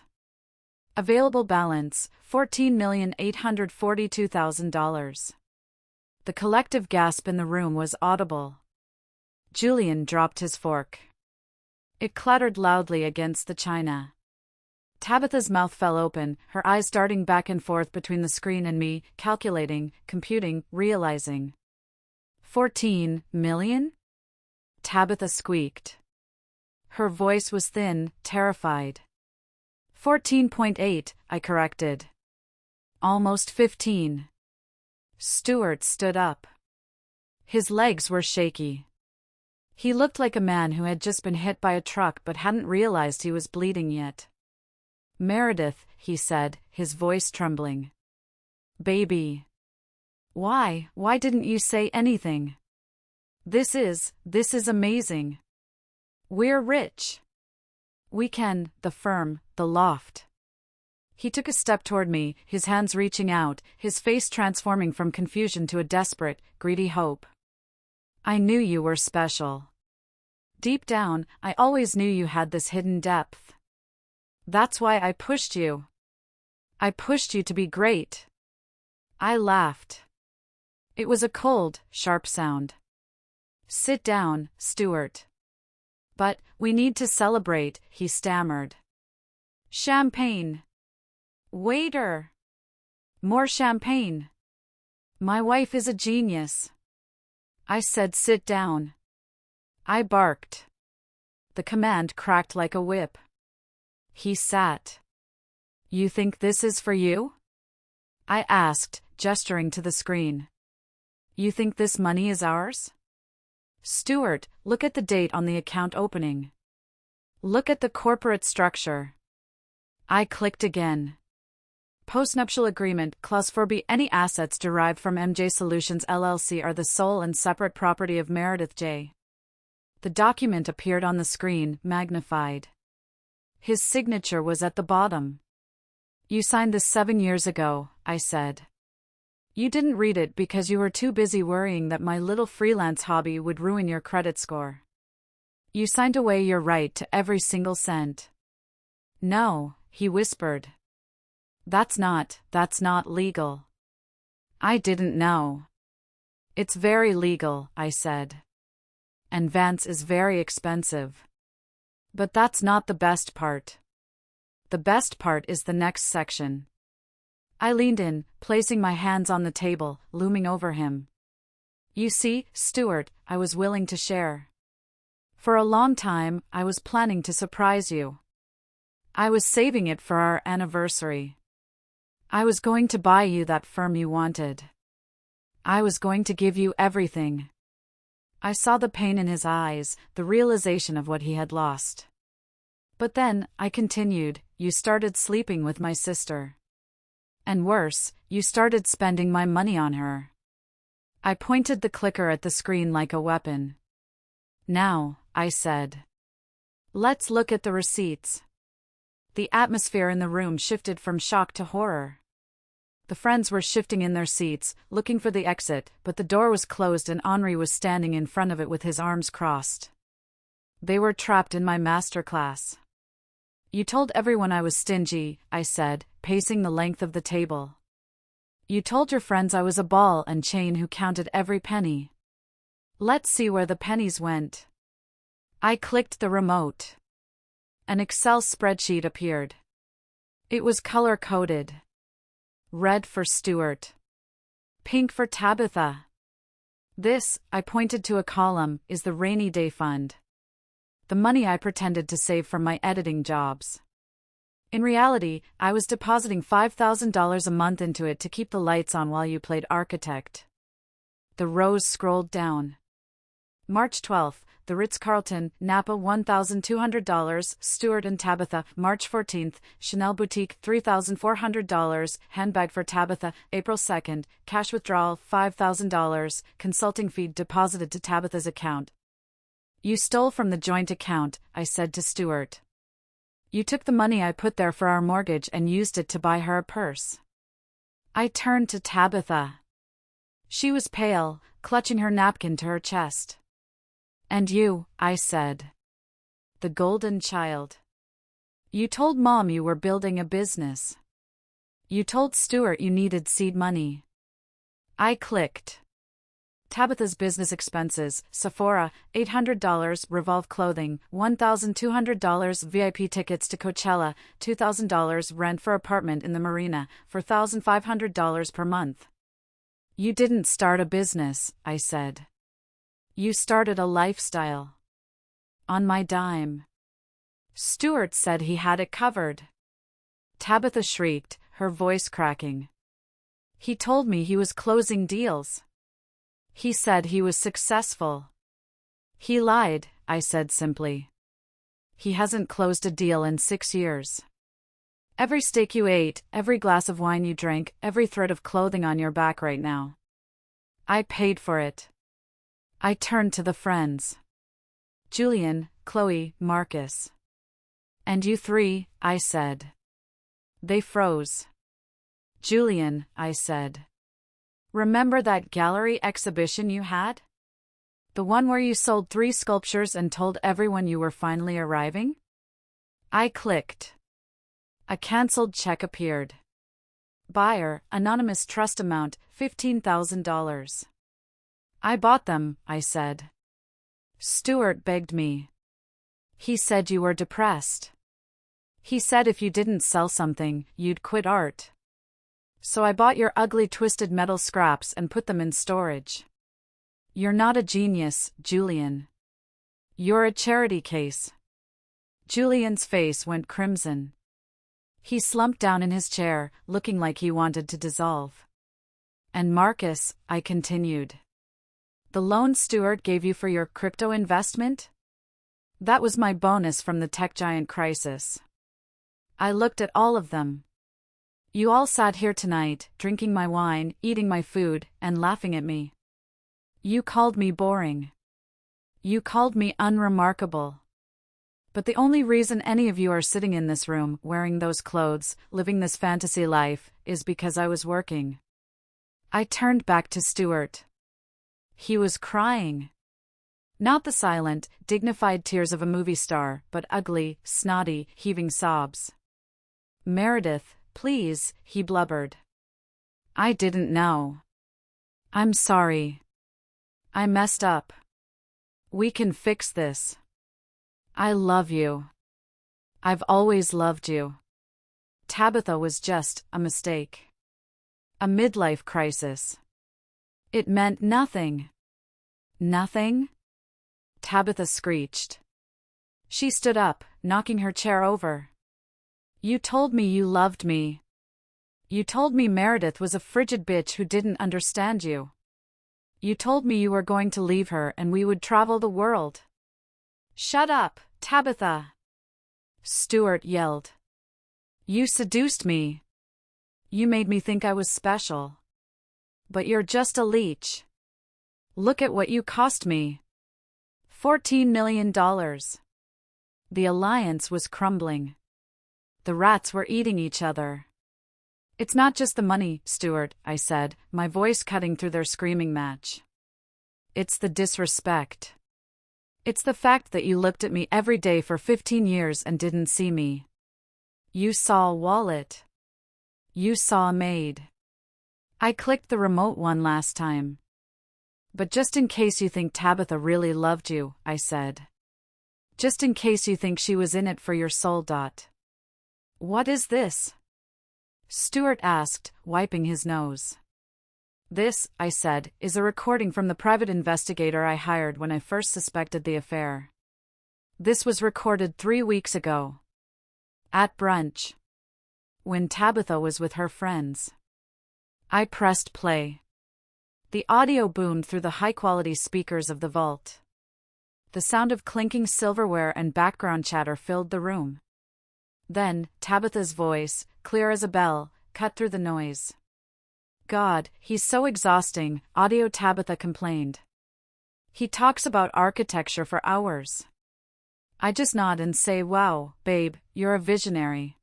Available balance, $14,842,000. The collective gasp in the room was audible. Julian dropped his fork. It clattered loudly against the china. Tabitha's mouth fell open, her eyes darting back and forth between the screen and me, calculating, computing, realizing. 14 million? Tabitha squeaked. Her voice was thin, terrified. 14.8, I corrected. Almost 15. Stuart stood up. His legs were shaky. He looked like a man who had just been hit by a truck but hadn't realized he was bleeding yet. "Meredith," he said, his voice trembling. "Baby. Why didn't you say anything? This is amazing. We're rich. We can, the firm, the loft." He took a step toward me, his hands reaching out, his face transforming from confusion to a desperate, greedy hope. "I knew you were special. Deep down, I always knew you had this hidden depth. That's why I pushed you. I pushed you to be great." I laughed. It was a cold, sharp sound. "Sit down, Stuart." "But, we need to celebrate," he stammered. "Champagne. Waiter. More champagne. My wife is a genius." I said sit down. I barked. The command cracked like a whip. He sat. "You think this is for you?" I asked, gesturing to the screen. "You think this money is ours?" "Stuart, look at the date on the account opening. Look at the corporate structure." I clicked again. Postnuptial agreement, clause 4B. Any assets derived from MJ Solutions LLC are the sole and separate property of Meredith J. The document appeared on the screen, magnified. His signature was at the bottom. "You signed this 7 years ago," I said. You didn't read it because you were too busy worrying that my little freelance hobby would ruin your credit score. You signed away your right to every single cent. No, he whispered. That's not legal. I didn't know. It's very legal, I said. And Vance is very expensive. But that's not the best part. The best part is the next section. I leaned in, placing my hands on the table, looming over him. You see, Stuart, I was willing to share. For a long time, I was planning to surprise you. I was saving it for our anniversary. I was going to buy you that firm you wanted. I was going to give you everything. I saw the pain in his eyes, the realization of what he had lost. But then, I continued, you started sleeping with my sister. And worse, you started spending my money on her. I pointed the clicker at the screen like a weapon. Now, I said. Let's look at the receipts. The atmosphere in the room shifted from shock to horror. The friends were shifting in their seats, looking for the exit, but the door was closed and Henri was standing in front of it with his arms crossed. They were trapped in my masterclass. You told everyone I was stingy, I said, pacing the length of the table. You told your friends I was a ball and chain who counted every penny. Let's see where the pennies went. I clicked the remote. An Excel spreadsheet appeared. It was color-coded. Red for Stuart. Pink for Tabitha. This, I pointed to a column, is the rainy day fund. The money I pretended to save from my editing jobs. In reality, I was depositing $5,000 a month into it to keep the lights on while you played architect. The rows scrolled down. March 12th, the Ritz-Carlton, Napa $1,200, Stuart and Tabitha. March 14th, Chanel Boutique $3,400, handbag for Tabitha. April 2nd, cash withdrawal $5,000, consulting fee deposited to Tabitha's account. You stole from the joint account, I said to Stuart. You took the money I put there for our mortgage and used it to buy her a purse. I turned to Tabitha. She was pale, clutching her napkin to her chest. And you, I said. The golden child. You told Mom you were building a business. You told Stuart you needed seed money. I clicked. Tabitha's business expenses, Sephora, $800, Revolve Clothing, $1,200, VIP tickets to Coachella, $2,000 rent for apartment in the marina, $4,500 per month. You didn't start a business, I said. You started a lifestyle. On my dime. Stuart said he had it covered. Tabitha shrieked, her voice cracking. He told me he was closing deals. He said he was successful. He lied, I said simply. He hasn't closed a deal in 6 years. Every steak you ate, every glass of wine you drank, every thread of clothing on your back right now. I paid for it. I turned to the friends. Julian, Chloe, Marcus. And you three, I said. They froze. Julian, I said. Remember that gallery exhibition you had? The one where you sold 3 sculptures and told everyone you were finally arriving? I clicked. A cancelled check appeared. Buyer, anonymous trust amount, $15,000. I bought them, I said. Stuart begged me. He said you were depressed. He said if you didn't sell something, you'd quit art. So I bought your ugly twisted metal scraps and put them in storage. You're not a genius, Julian. You're a charity case. Julian's face went crimson. He slumped down in his chair, looking like he wanted to dissolve. And Marcus, I continued. The loan Stuart gave you for your crypto investment? That was my bonus from the tech giant crisis. I looked at all of them. You all sat here tonight, drinking my wine, eating my food, and laughing at me. You called me boring. You called me unremarkable. But the only reason any of you are sitting in this room, wearing those clothes, living this fantasy life, is because I was working. I turned back to Stuart. He was crying. Not the silent, dignified tears of a movie star, but ugly, snotty, heaving sobs. "Meredith, please," he blubbered. "I didn't know. I'm sorry. I messed up. We can fix this. I love you. I've always loved you." Tabitha was just a mistake. A midlife crisis. It meant nothing. Nothing? Tabitha screeched. She stood up, knocking her chair over. "You told me you loved me. You told me Meredith was a frigid bitch who didn't understand you. You told me you were going to leave her and we would travel the world." "Shut up, Tabitha!" Stuart yelled. "You seduced me. You made me think I was special. But you're just a leech. Look at what you cost me. $14 million. The alliance was crumbling. The rats were eating each other. "It's not just the money, Stuart," I said, my voice cutting through their screaming match. "It's the disrespect. It's the fact that you looked at me every day for 15 years and didn't see me. You saw a wallet. You saw a maid. I clicked the remote one last time. But just in case you think Tabitha really loved you," I said. "Just in case you think she was in it for your soul. What is this?" Stuart asked, wiping his nose. "This," I said, "is a recording from the private investigator I hired when I first suspected the affair. This was recorded 3 weeks ago. At brunch. When Tabitha was with her friends." I pressed play. The audio boomed through the high-quality speakers of the vault. The sound of clinking silverware and background chatter filled the room. Then, Tabitha's voice, clear as a bell, cut through the noise. "God, he's so exhausting," Audio Tabitha complained. "He talks about architecture for hours. I just nod and say, 'Wow, babe, you're a visionary.'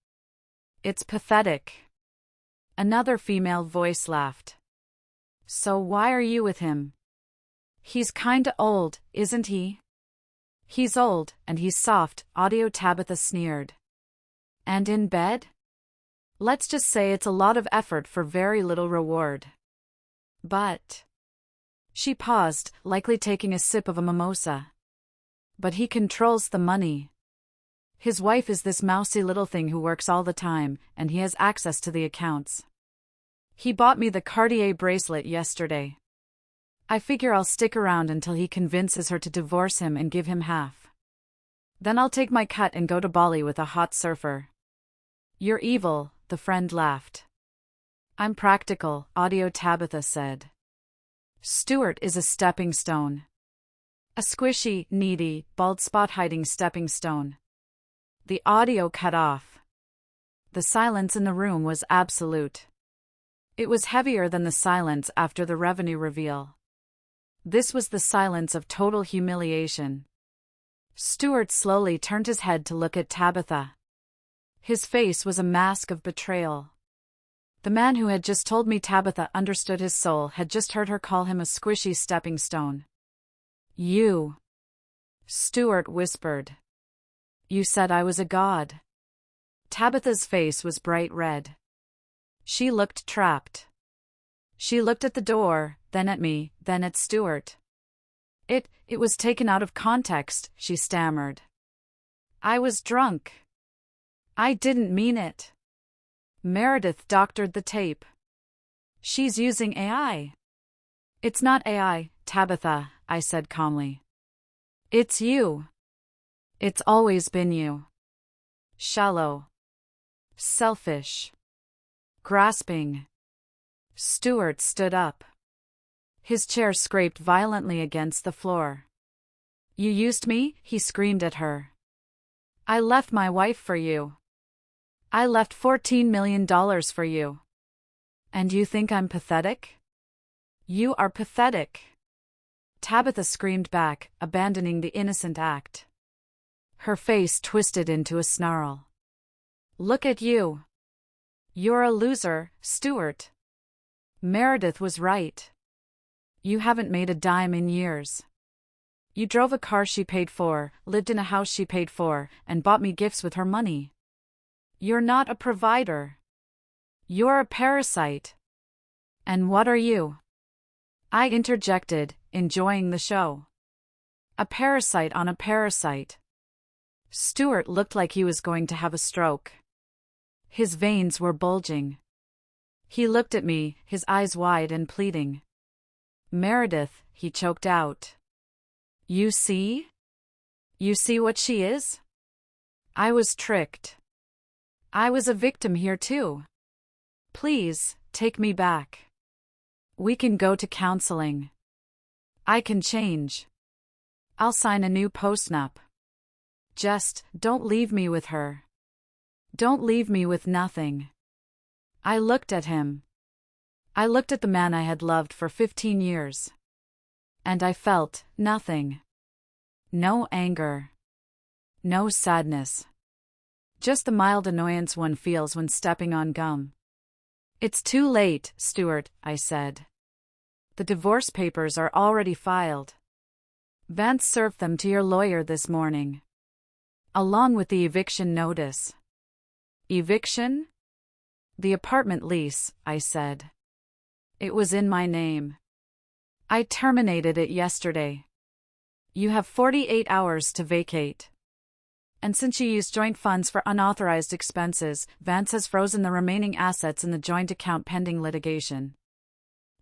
It's pathetic." Another female voice laughed. "So why are you with him? He's kinda old, isn't he?" "He's old, and he's soft," Audio Tabitha sneered. "And in bed? Let's just say it's a lot of effort for very little reward. But..." She paused, likely taking a sip of a mimosa. "But he controls the money. His wife is this mousy little thing who works all the time, and he has access to the accounts. He bought me the Cartier bracelet yesterday. I figure I'll stick around until he convinces her to divorce him and give him half. Then I'll take my cut and go to Bali with a hot surfer." "You're evil," the friend laughed. "I'm practical," Audio Tabitha said. "Stuart is a stepping stone. A squishy, needy, bald spot-hiding stepping stone." The audio cut off. The silence in the room was absolute. It was heavier than the silence after the revenue reveal. This was the silence of total humiliation. Stuart slowly turned his head to look at Tabitha. His face was a mask of betrayal. The man who had just told me Tabitha understood his soul had just heard her call him a squishy stepping stone. "You," Stuart whispered. "You said I was a god." Tabitha's face was bright red. She looked trapped. She looked at the door, then at me, then at Stuart. It was taken out of context," she stammered. "I was drunk. I didn't mean it. Meredith doctored the tape. She's using AI." "It's not AI, Tabitha," I said calmly. "It's you. It's always been you. Shallow. Selfish. Grasping." Stuart stood up. His chair scraped violently against the floor. "You used me?" he screamed at her. "I left my wife for you. I left $14 million for you. And you think I'm pathetic? You are pathetic." Tabitha screamed back, abandoning the innocent act. Her face twisted into a snarl. "Look at you. You're a loser, Stuart. Meredith was right. You haven't made a dime in years. You drove a car she paid for, lived in a house she paid for, and bought me gifts with her money. You're not a provider. You're a parasite. And what are you? I interjected, enjoying the show. A parasite on a parasite. Stuart looked like he was going to have a stroke. His veins were bulging. He looked at me, his eyes wide and pleading. Meredith, he choked out. You see? You see what she is? I was tricked. I was a victim here too. Please, take me back. We can go to counseling. I can change. I'll sign a new postnup. Just, don't leave me with her. Don't leave me with nothing. I looked at him. I looked at the man I had loved for 15 years. And I felt nothing. No anger. No sadness. Just the mild annoyance one feels when stepping on gum. It's too late, Stuart, I said. The divorce papers are already filed. Vance served them to your lawyer this morning. Along with the eviction notice. Eviction? The apartment lease, I said. It was in my name. I terminated it yesterday. You have 48 hours to vacate. And since you used joint funds for unauthorized expenses, Vance has frozen the remaining assets in the joint account pending litigation.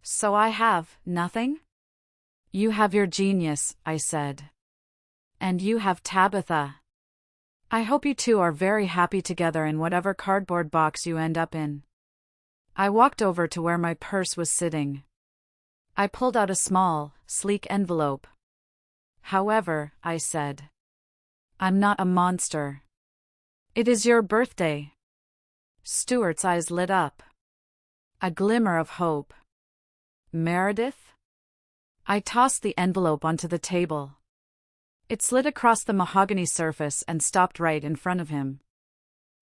So I have nothing? You have your genius, I said. And you have Tabitha. I hope you two are very happy together in whatever cardboard box you end up in. I walked over to where my purse was sitting. I pulled out a small, sleek envelope. However, I said, I'm not a monster. It is your birthday. Stuart's eyes lit up. A glimmer of hope. Meredith? I tossed the envelope onto the table. It slid across the mahogany surface and stopped right in front of him.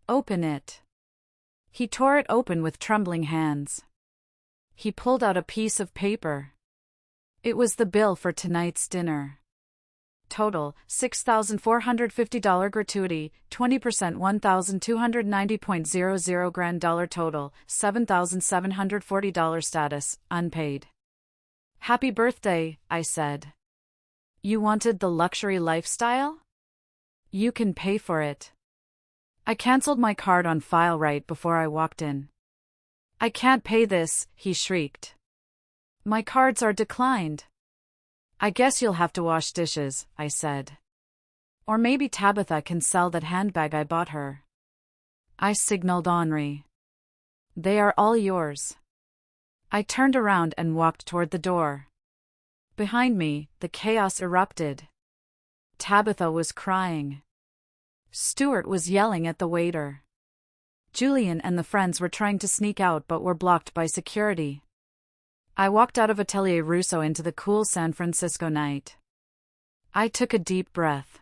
Open it. He tore it open with trembling hands. He pulled out a piece of paper. It was the bill for tonight's dinner. Total, $6,450 gratuity, 20% $1,290.00 grand dollar total, $7,740 status, unpaid. Happy birthday, I said. You wanted the luxury lifestyle? You can pay for it. I canceled my card on file right before I walked in. I can't pay this, he shrieked. My cards are declined. I guess you'll have to wash dishes, I said. Or maybe Tabitha can sell that handbag I bought her. I signaled Henri. They are all yours. I turned around and walked toward the door. Behind me, the chaos erupted. Tabitha was crying. Stuart was yelling at the waiter. Julian and the friends were trying to sneak out but were blocked by security. I walked out of Atelier Rousseau into the cool San Francisco night. I took a deep breath.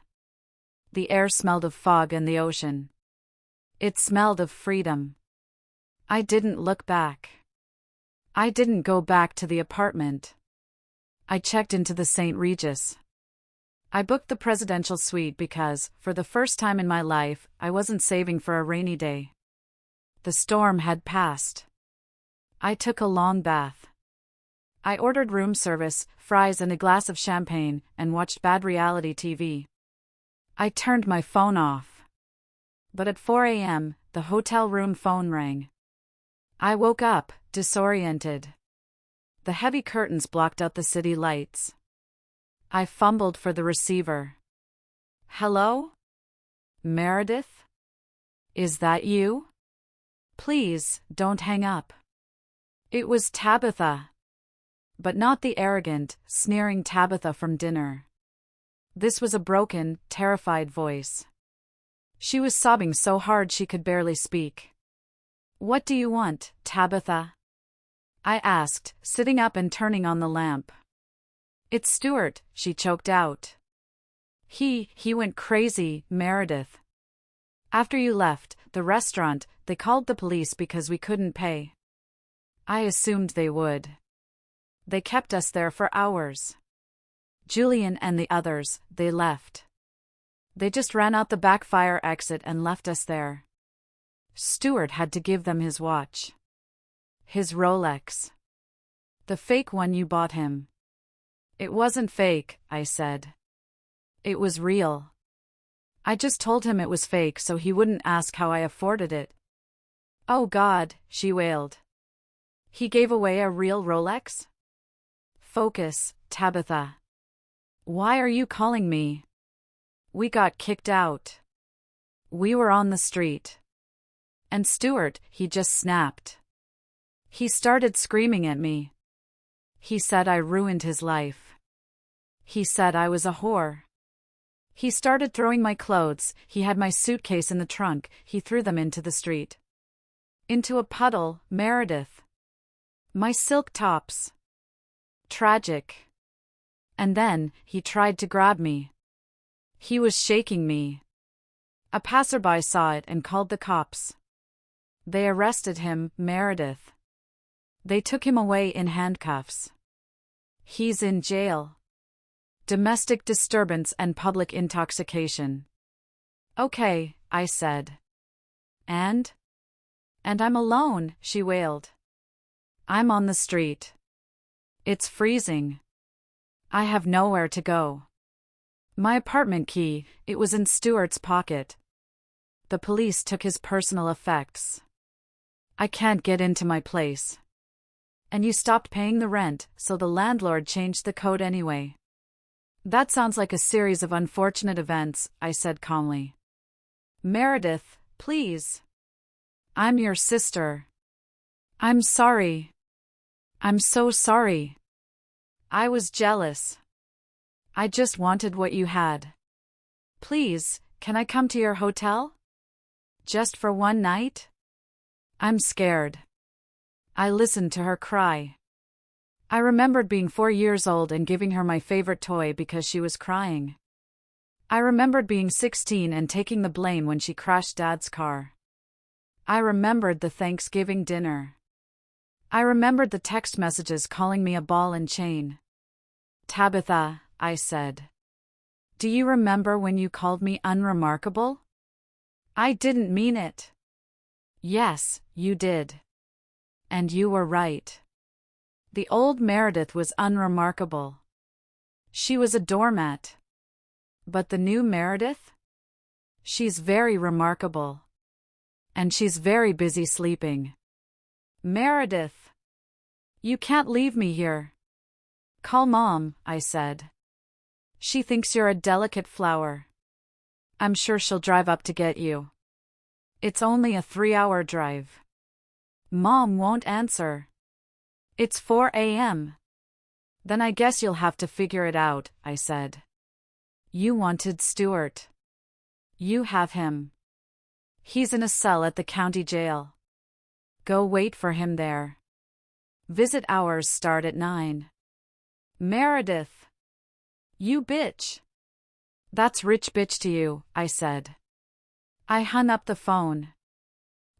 The air smelled of fog and the ocean. It smelled of freedom. I didn't look back. I didn't go back to the apartment. I checked into the St. Regis. I booked the presidential suite because, for the first time in my life, I wasn't saving for a rainy day. The storm had passed. I took a long bath. I ordered room service, fries and a glass of champagne, and watched bad reality TV. I turned my phone off. But at 4 a.m., the hotel room phone rang. I woke up, disoriented. The heavy curtains blocked out the city lights. I fumbled for the receiver. Hello? Meredith? Is that you? Please, don't hang up. It was Tabitha. But not the arrogant, sneering Tabitha from dinner. This was a broken, terrified voice. She was sobbing so hard she could barely speak. What do you want, Tabitha? I asked, sitting up and turning on the lamp. It's Stuart, she choked out. He went crazy, Meredith. After you left the restaurant, they called the police because we couldn't pay. I assumed they would. They kept us there for hours. Julian and the others, they left. They just ran out the back fire exit and left us there. Stuart had to give them his watch. His Rolex. The fake one you bought him. It wasn't fake, I said. It was real. I just told him it was fake so he wouldn't ask how I afforded it. Oh God, she wailed. He gave away a real Rolex? Focus, Tabitha. Why are you calling me? We got kicked out. We were on the street. And Stuart, he just snapped. He started screaming at me. He said I ruined his life. He said I was a whore. He started throwing my clothes. He had my suitcase in the trunk. He threw them into the street. Into a puddle, Meredith. My silk tops. Tragic. And then, he tried to grab me. He was shaking me. A passerby saw it and called the cops. They arrested him, Meredith. They took him away in handcuffs. He's in jail. Domestic disturbance and public intoxication. Okay, I said. And I'm alone, she wailed. I'm on the street. It's freezing. I have nowhere to go. My apartment key, it was in Stuart's pocket. The police took his personal effects. I can't get into my place. And you stopped paying the rent, so the landlord changed the code anyway. That sounds like a series of unfortunate events, I said calmly. Meredith, please. I'm your sister. I'm sorry. I'm so sorry. I was jealous. I just wanted what you had. Please, can I come to your hotel? Just for one night? I'm scared. I listened to her cry. I remembered being 4 years old and giving her my favorite toy because she was crying. I remembered being 16 and taking the blame when she crashed Dad's car. I remembered the Thanksgiving dinner. I remembered the text messages calling me a ball and chain. Tabitha, I said. Do you remember when you called me unremarkable? I didn't mean it. Yes, you did. And you were right. The old Meredith was unremarkable. She was a doormat. But the new Meredith? She's very remarkable. And she's very busy sleeping. Meredith! You can't leave me here. Call Mom, I said. She thinks you're a delicate flower. I'm sure she'll drive up to get you. It's only a 3-hour drive. Mom won't answer. It's 4 a.m. Then I guess you'll have to figure it out, I said. You wanted Stuart. You have him. He's in a cell at the county jail. Go wait for him there. Visit hours start at 9. Meredith. You bitch. That's rich bitch to you, I said. I hung up the phone.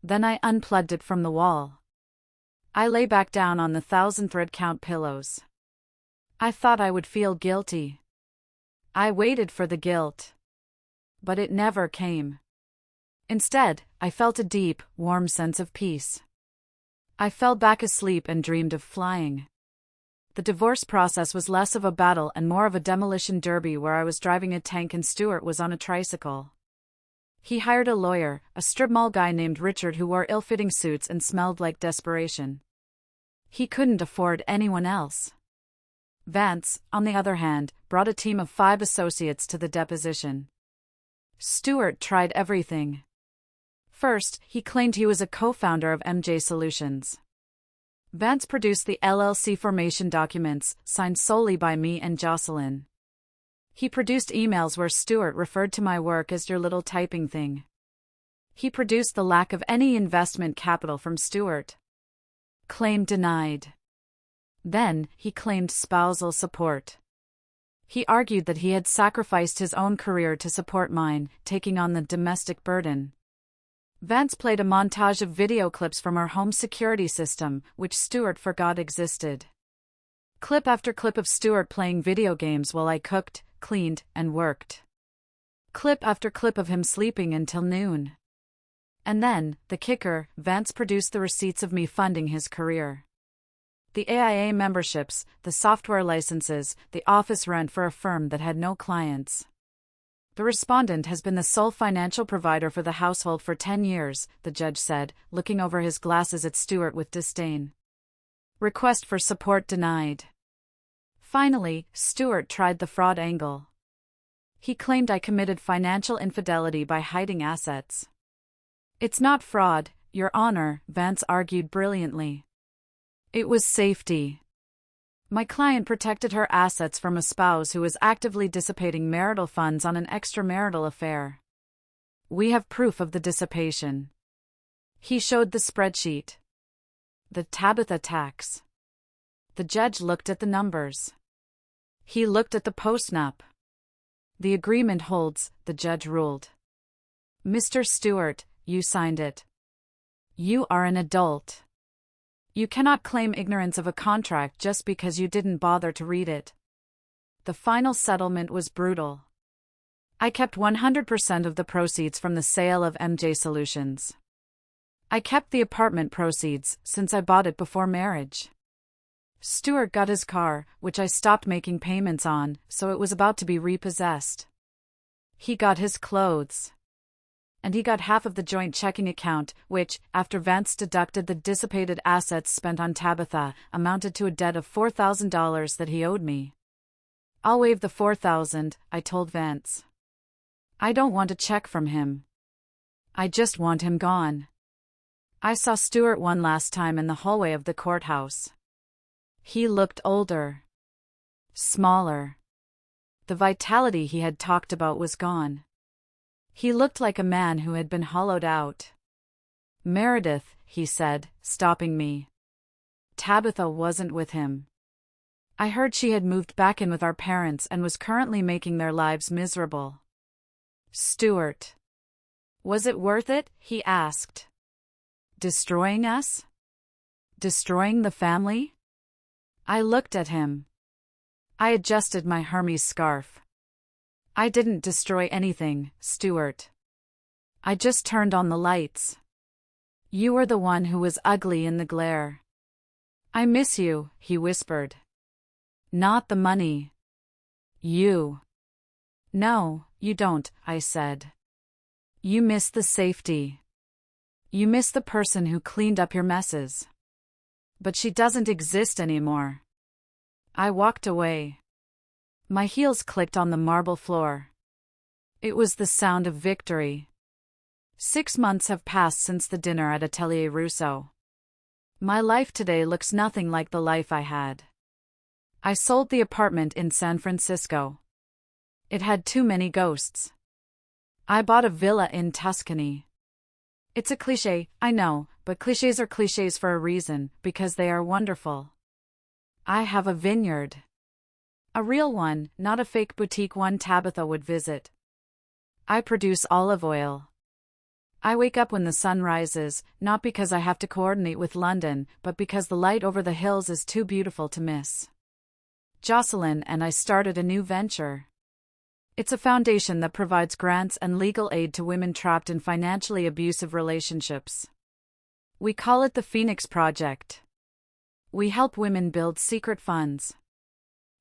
Then I unplugged it from the wall. I lay back down on the 1,000 count pillows. I thought I would feel guilty. I waited for the guilt. But it never came. Instead, I felt a deep, warm sense of peace. I fell back asleep and dreamed of flying. The divorce process was less of a battle and more of a demolition derby where I was driving a tank and Stuart was on a tricycle. He hired a lawyer, a strip mall guy named Richard who wore ill-fitting suits and smelled like desperation. He couldn't afford anyone else. Vance, on the other hand, brought a team of 5 associates to the deposition. Stuart tried everything. First, he claimed he was a co-founder of MJ Solutions. Vance produced the LLC formation documents, signed solely by me and Jocelyn. He produced emails where Stuart referred to my work as your little typing thing. He produced the lack of any investment capital from Stuart. Claim denied. Then, he claimed spousal support. He argued that he had sacrificed his own career to support mine, taking on the domestic burden. Vance played a montage of video clips from our home security system, which Stuart forgot existed. Clip after clip of Stuart playing video games while I cooked, cleaned, and worked. Clip after clip of him sleeping until noon. And then, the kicker, Vance produced the receipts of me funding his career. The AIA memberships, the software licenses, the office rent for a firm that had no clients. The respondent has been the sole financial provider for the household for 10 years, the judge said, looking over his glasses at Stuart with disdain. Request for support denied. Finally, Stuart tried the fraud angle. He claimed I committed financial infidelity by hiding assets. It's not fraud, Your Honor, Vance argued brilliantly. It was safety. My client protected her assets from a spouse who was actively dissipating marital funds on an extramarital affair. We have proof of the dissipation. He showed the spreadsheet. The Tabitha tax. The judge looked at the numbers. He looked at the postnup. The agreement holds, the judge ruled. Mr. Stuart, you signed it. You are an adult. You cannot claim ignorance of a contract just because you didn't bother to read it. The final settlement was brutal. I kept 100% of the proceeds from the sale of MJ Solutions. I kept the apartment proceeds, since I bought it before marriage. Stuart got his car, which I stopped making payments on, so it was about to be repossessed. He got his clothes. And he got half of the joint checking account, which, after Vance deducted the dissipated assets spent on Tabitha, amounted to a debt of $4,000 that he owed me. I'll waive the $4,000, I told Vance. I don't want a check from him. I just want him gone. I saw Stuart one last time in the hallway of the courthouse. He looked older. Smaller. The vitality he had talked about was gone. He looked like a man who had been hollowed out. Meredith, he said, stopping me. Tabitha wasn't with him. I heard she had moved back in with our parents and was currently making their lives miserable. Stuart. Was it worth it? He asked. Destroying us? Destroying the family? I looked at him. I adjusted my Hermes scarf. I didn't destroy anything, Stuart. I just turned on the lights. You were the one who was ugly in the glare. I miss you, he whispered. Not the money. You. No, you don't, I said. You miss the safety. You miss the person who cleaned up your messes. But she doesn't exist anymore. I walked away. My heels clicked on the marble floor. It was the sound of victory. 6 months have passed since the dinner at Atelier Rousseau. My life today looks nothing like the life I had. I sold the apartment in San Francisco. It had too many ghosts. I bought a villa in Tuscany. It's a cliché, I know, but clichés are clichés for a reason, because they are wonderful. I have a vineyard. A real one, not a fake boutique one Tabitha would visit. I produce olive oil. I wake up when the sun rises, not because I have to coordinate with London, but because the light over the hills is too beautiful to miss. Jocelyn and I started a new venture. It's a foundation that provides grants and legal aid to women trapped in financially abusive relationships. We call it the Phoenix Project. We help women build secret funds.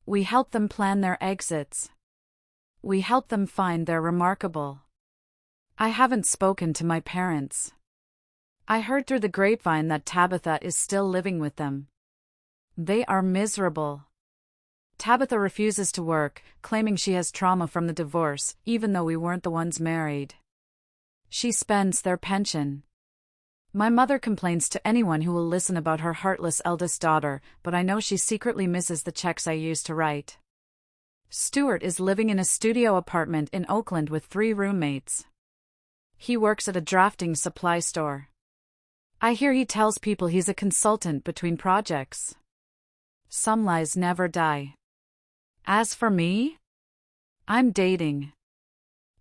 We help them plan their exits. We help them find their remarkable. I haven't spoken to my parents. I heard through the grapevine that Tabitha is still living with them. They are miserable. Tabitha refuses to work, claiming she has trauma from the divorce, even though we weren't the ones married. She spends their pension. My mother complains to anyone who will listen about her heartless eldest daughter, but I know she secretly misses the checks I used to write. Stuart is living in a studio apartment in Oakland with 3 roommates. He works at a drafting supply store. I hear he tells people he's a consultant between projects. Some lies never die. As for me, I'm dating.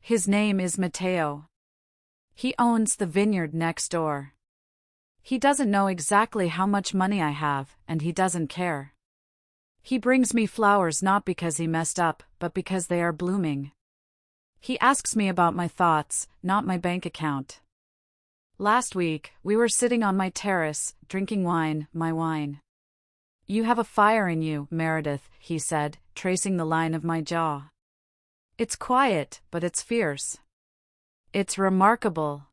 His name is Mateo. He owns the vineyard next door. He doesn't know exactly how much money I have, and he doesn't care. He brings me flowers not because he messed up, but because they are blooming. He asks me about my thoughts, not my bank account. Last week, we were sitting on my terrace, drinking wine, my wine. You have a fire in you, Meredith, he said, tracing the line of my jaw. It's quiet, but it's fierce. It's remarkable.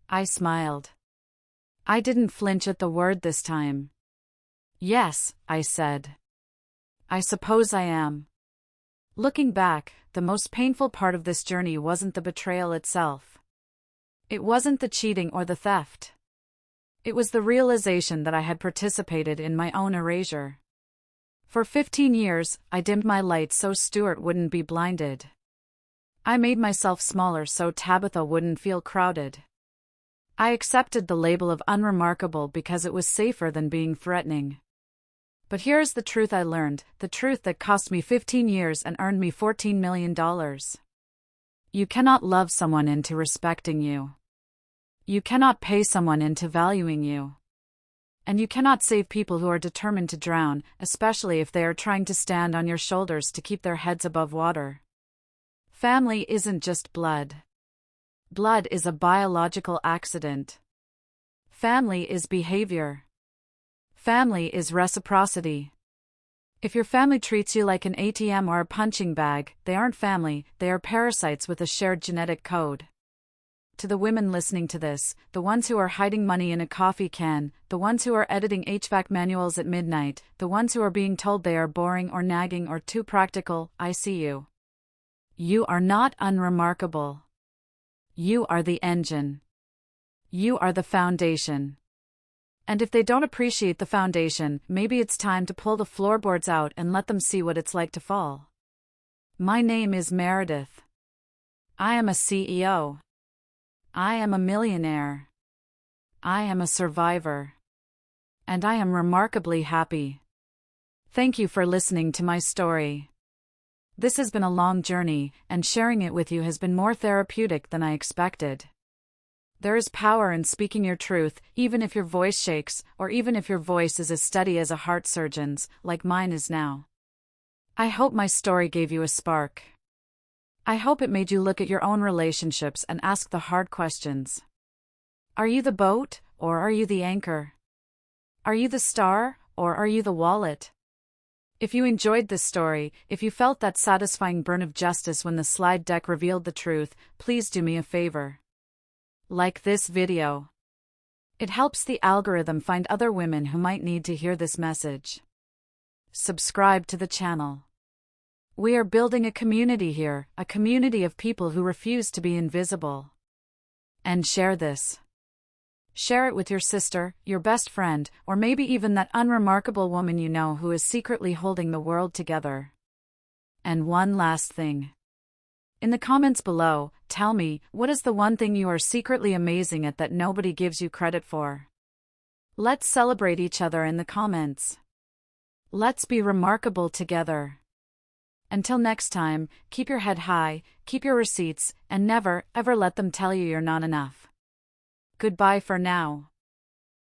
I smiled. I didn't flinch at the word this time. Yes, I said. I suppose I am. Looking back, the most painful part of this journey wasn't the betrayal itself. It wasn't the cheating or the theft. It was the realization that I had participated in my own erasure. For 15 years, I dimmed my light so Stuart wouldn't be blinded. I made myself smaller so Tabitha wouldn't feel crowded. I accepted the label of unremarkable because it was safer than being threatening. But here's the truth I learned, the truth that cost me 15 years and earned me $14 million. You cannot love someone into respecting you. You cannot pay someone into valuing you. And you cannot save people who are determined to drown, especially if they are trying to stand on your shoulders to keep their heads above water. Family isn't just blood. Blood is a biological accident. Family is behavior. Family is reciprocity. If your family treats you like an ATM or a punching bag, they aren't family, they are parasites with a shared genetic code. To the women listening to this, the ones who are hiding money in a coffee can, the ones who are editing HVAC manuals at midnight, the ones who are being told they are boring or nagging or too practical, I see you. You are not unremarkable. You are the engine. You are the foundation. And if they don't appreciate the foundation, maybe it's time to pull the floorboards out and let them see what it's like to fall. My name is Meredith. I am a CEO. I am a millionaire. I am a survivor. And I am remarkably happy. Thank you for listening to my story. This has been a long journey, and sharing it with you has been more therapeutic than I expected. There is power in speaking your truth, even if your voice shakes, or even if your voice is as steady as a heart surgeon's, like mine is now. I hope my story gave you a spark. I hope it made you look at your own relationships and ask the hard questions. Are you the boat, or are you the anchor? Are you the star, or are you the wallet? If you enjoyed this story, if you felt that satisfying burn of justice when the slide deck revealed the truth, please do me a favor. Like this video. It helps the algorithm find other women who might need to hear this message. Subscribe to the channel. We are building a community here, a community of people who refuse to be invisible. And share this. Share it with your sister, your best friend, or maybe even that unremarkable woman you know who is secretly holding the world together. And one last thing. In the comments below, tell me, what is the one thing you are secretly amazing at that nobody gives you credit for? Let's celebrate each other in the comments. Let's be remarkable together. Until next time, keep your head high, keep your receipts, and never, ever let them tell you you're not enough. Goodbye for now.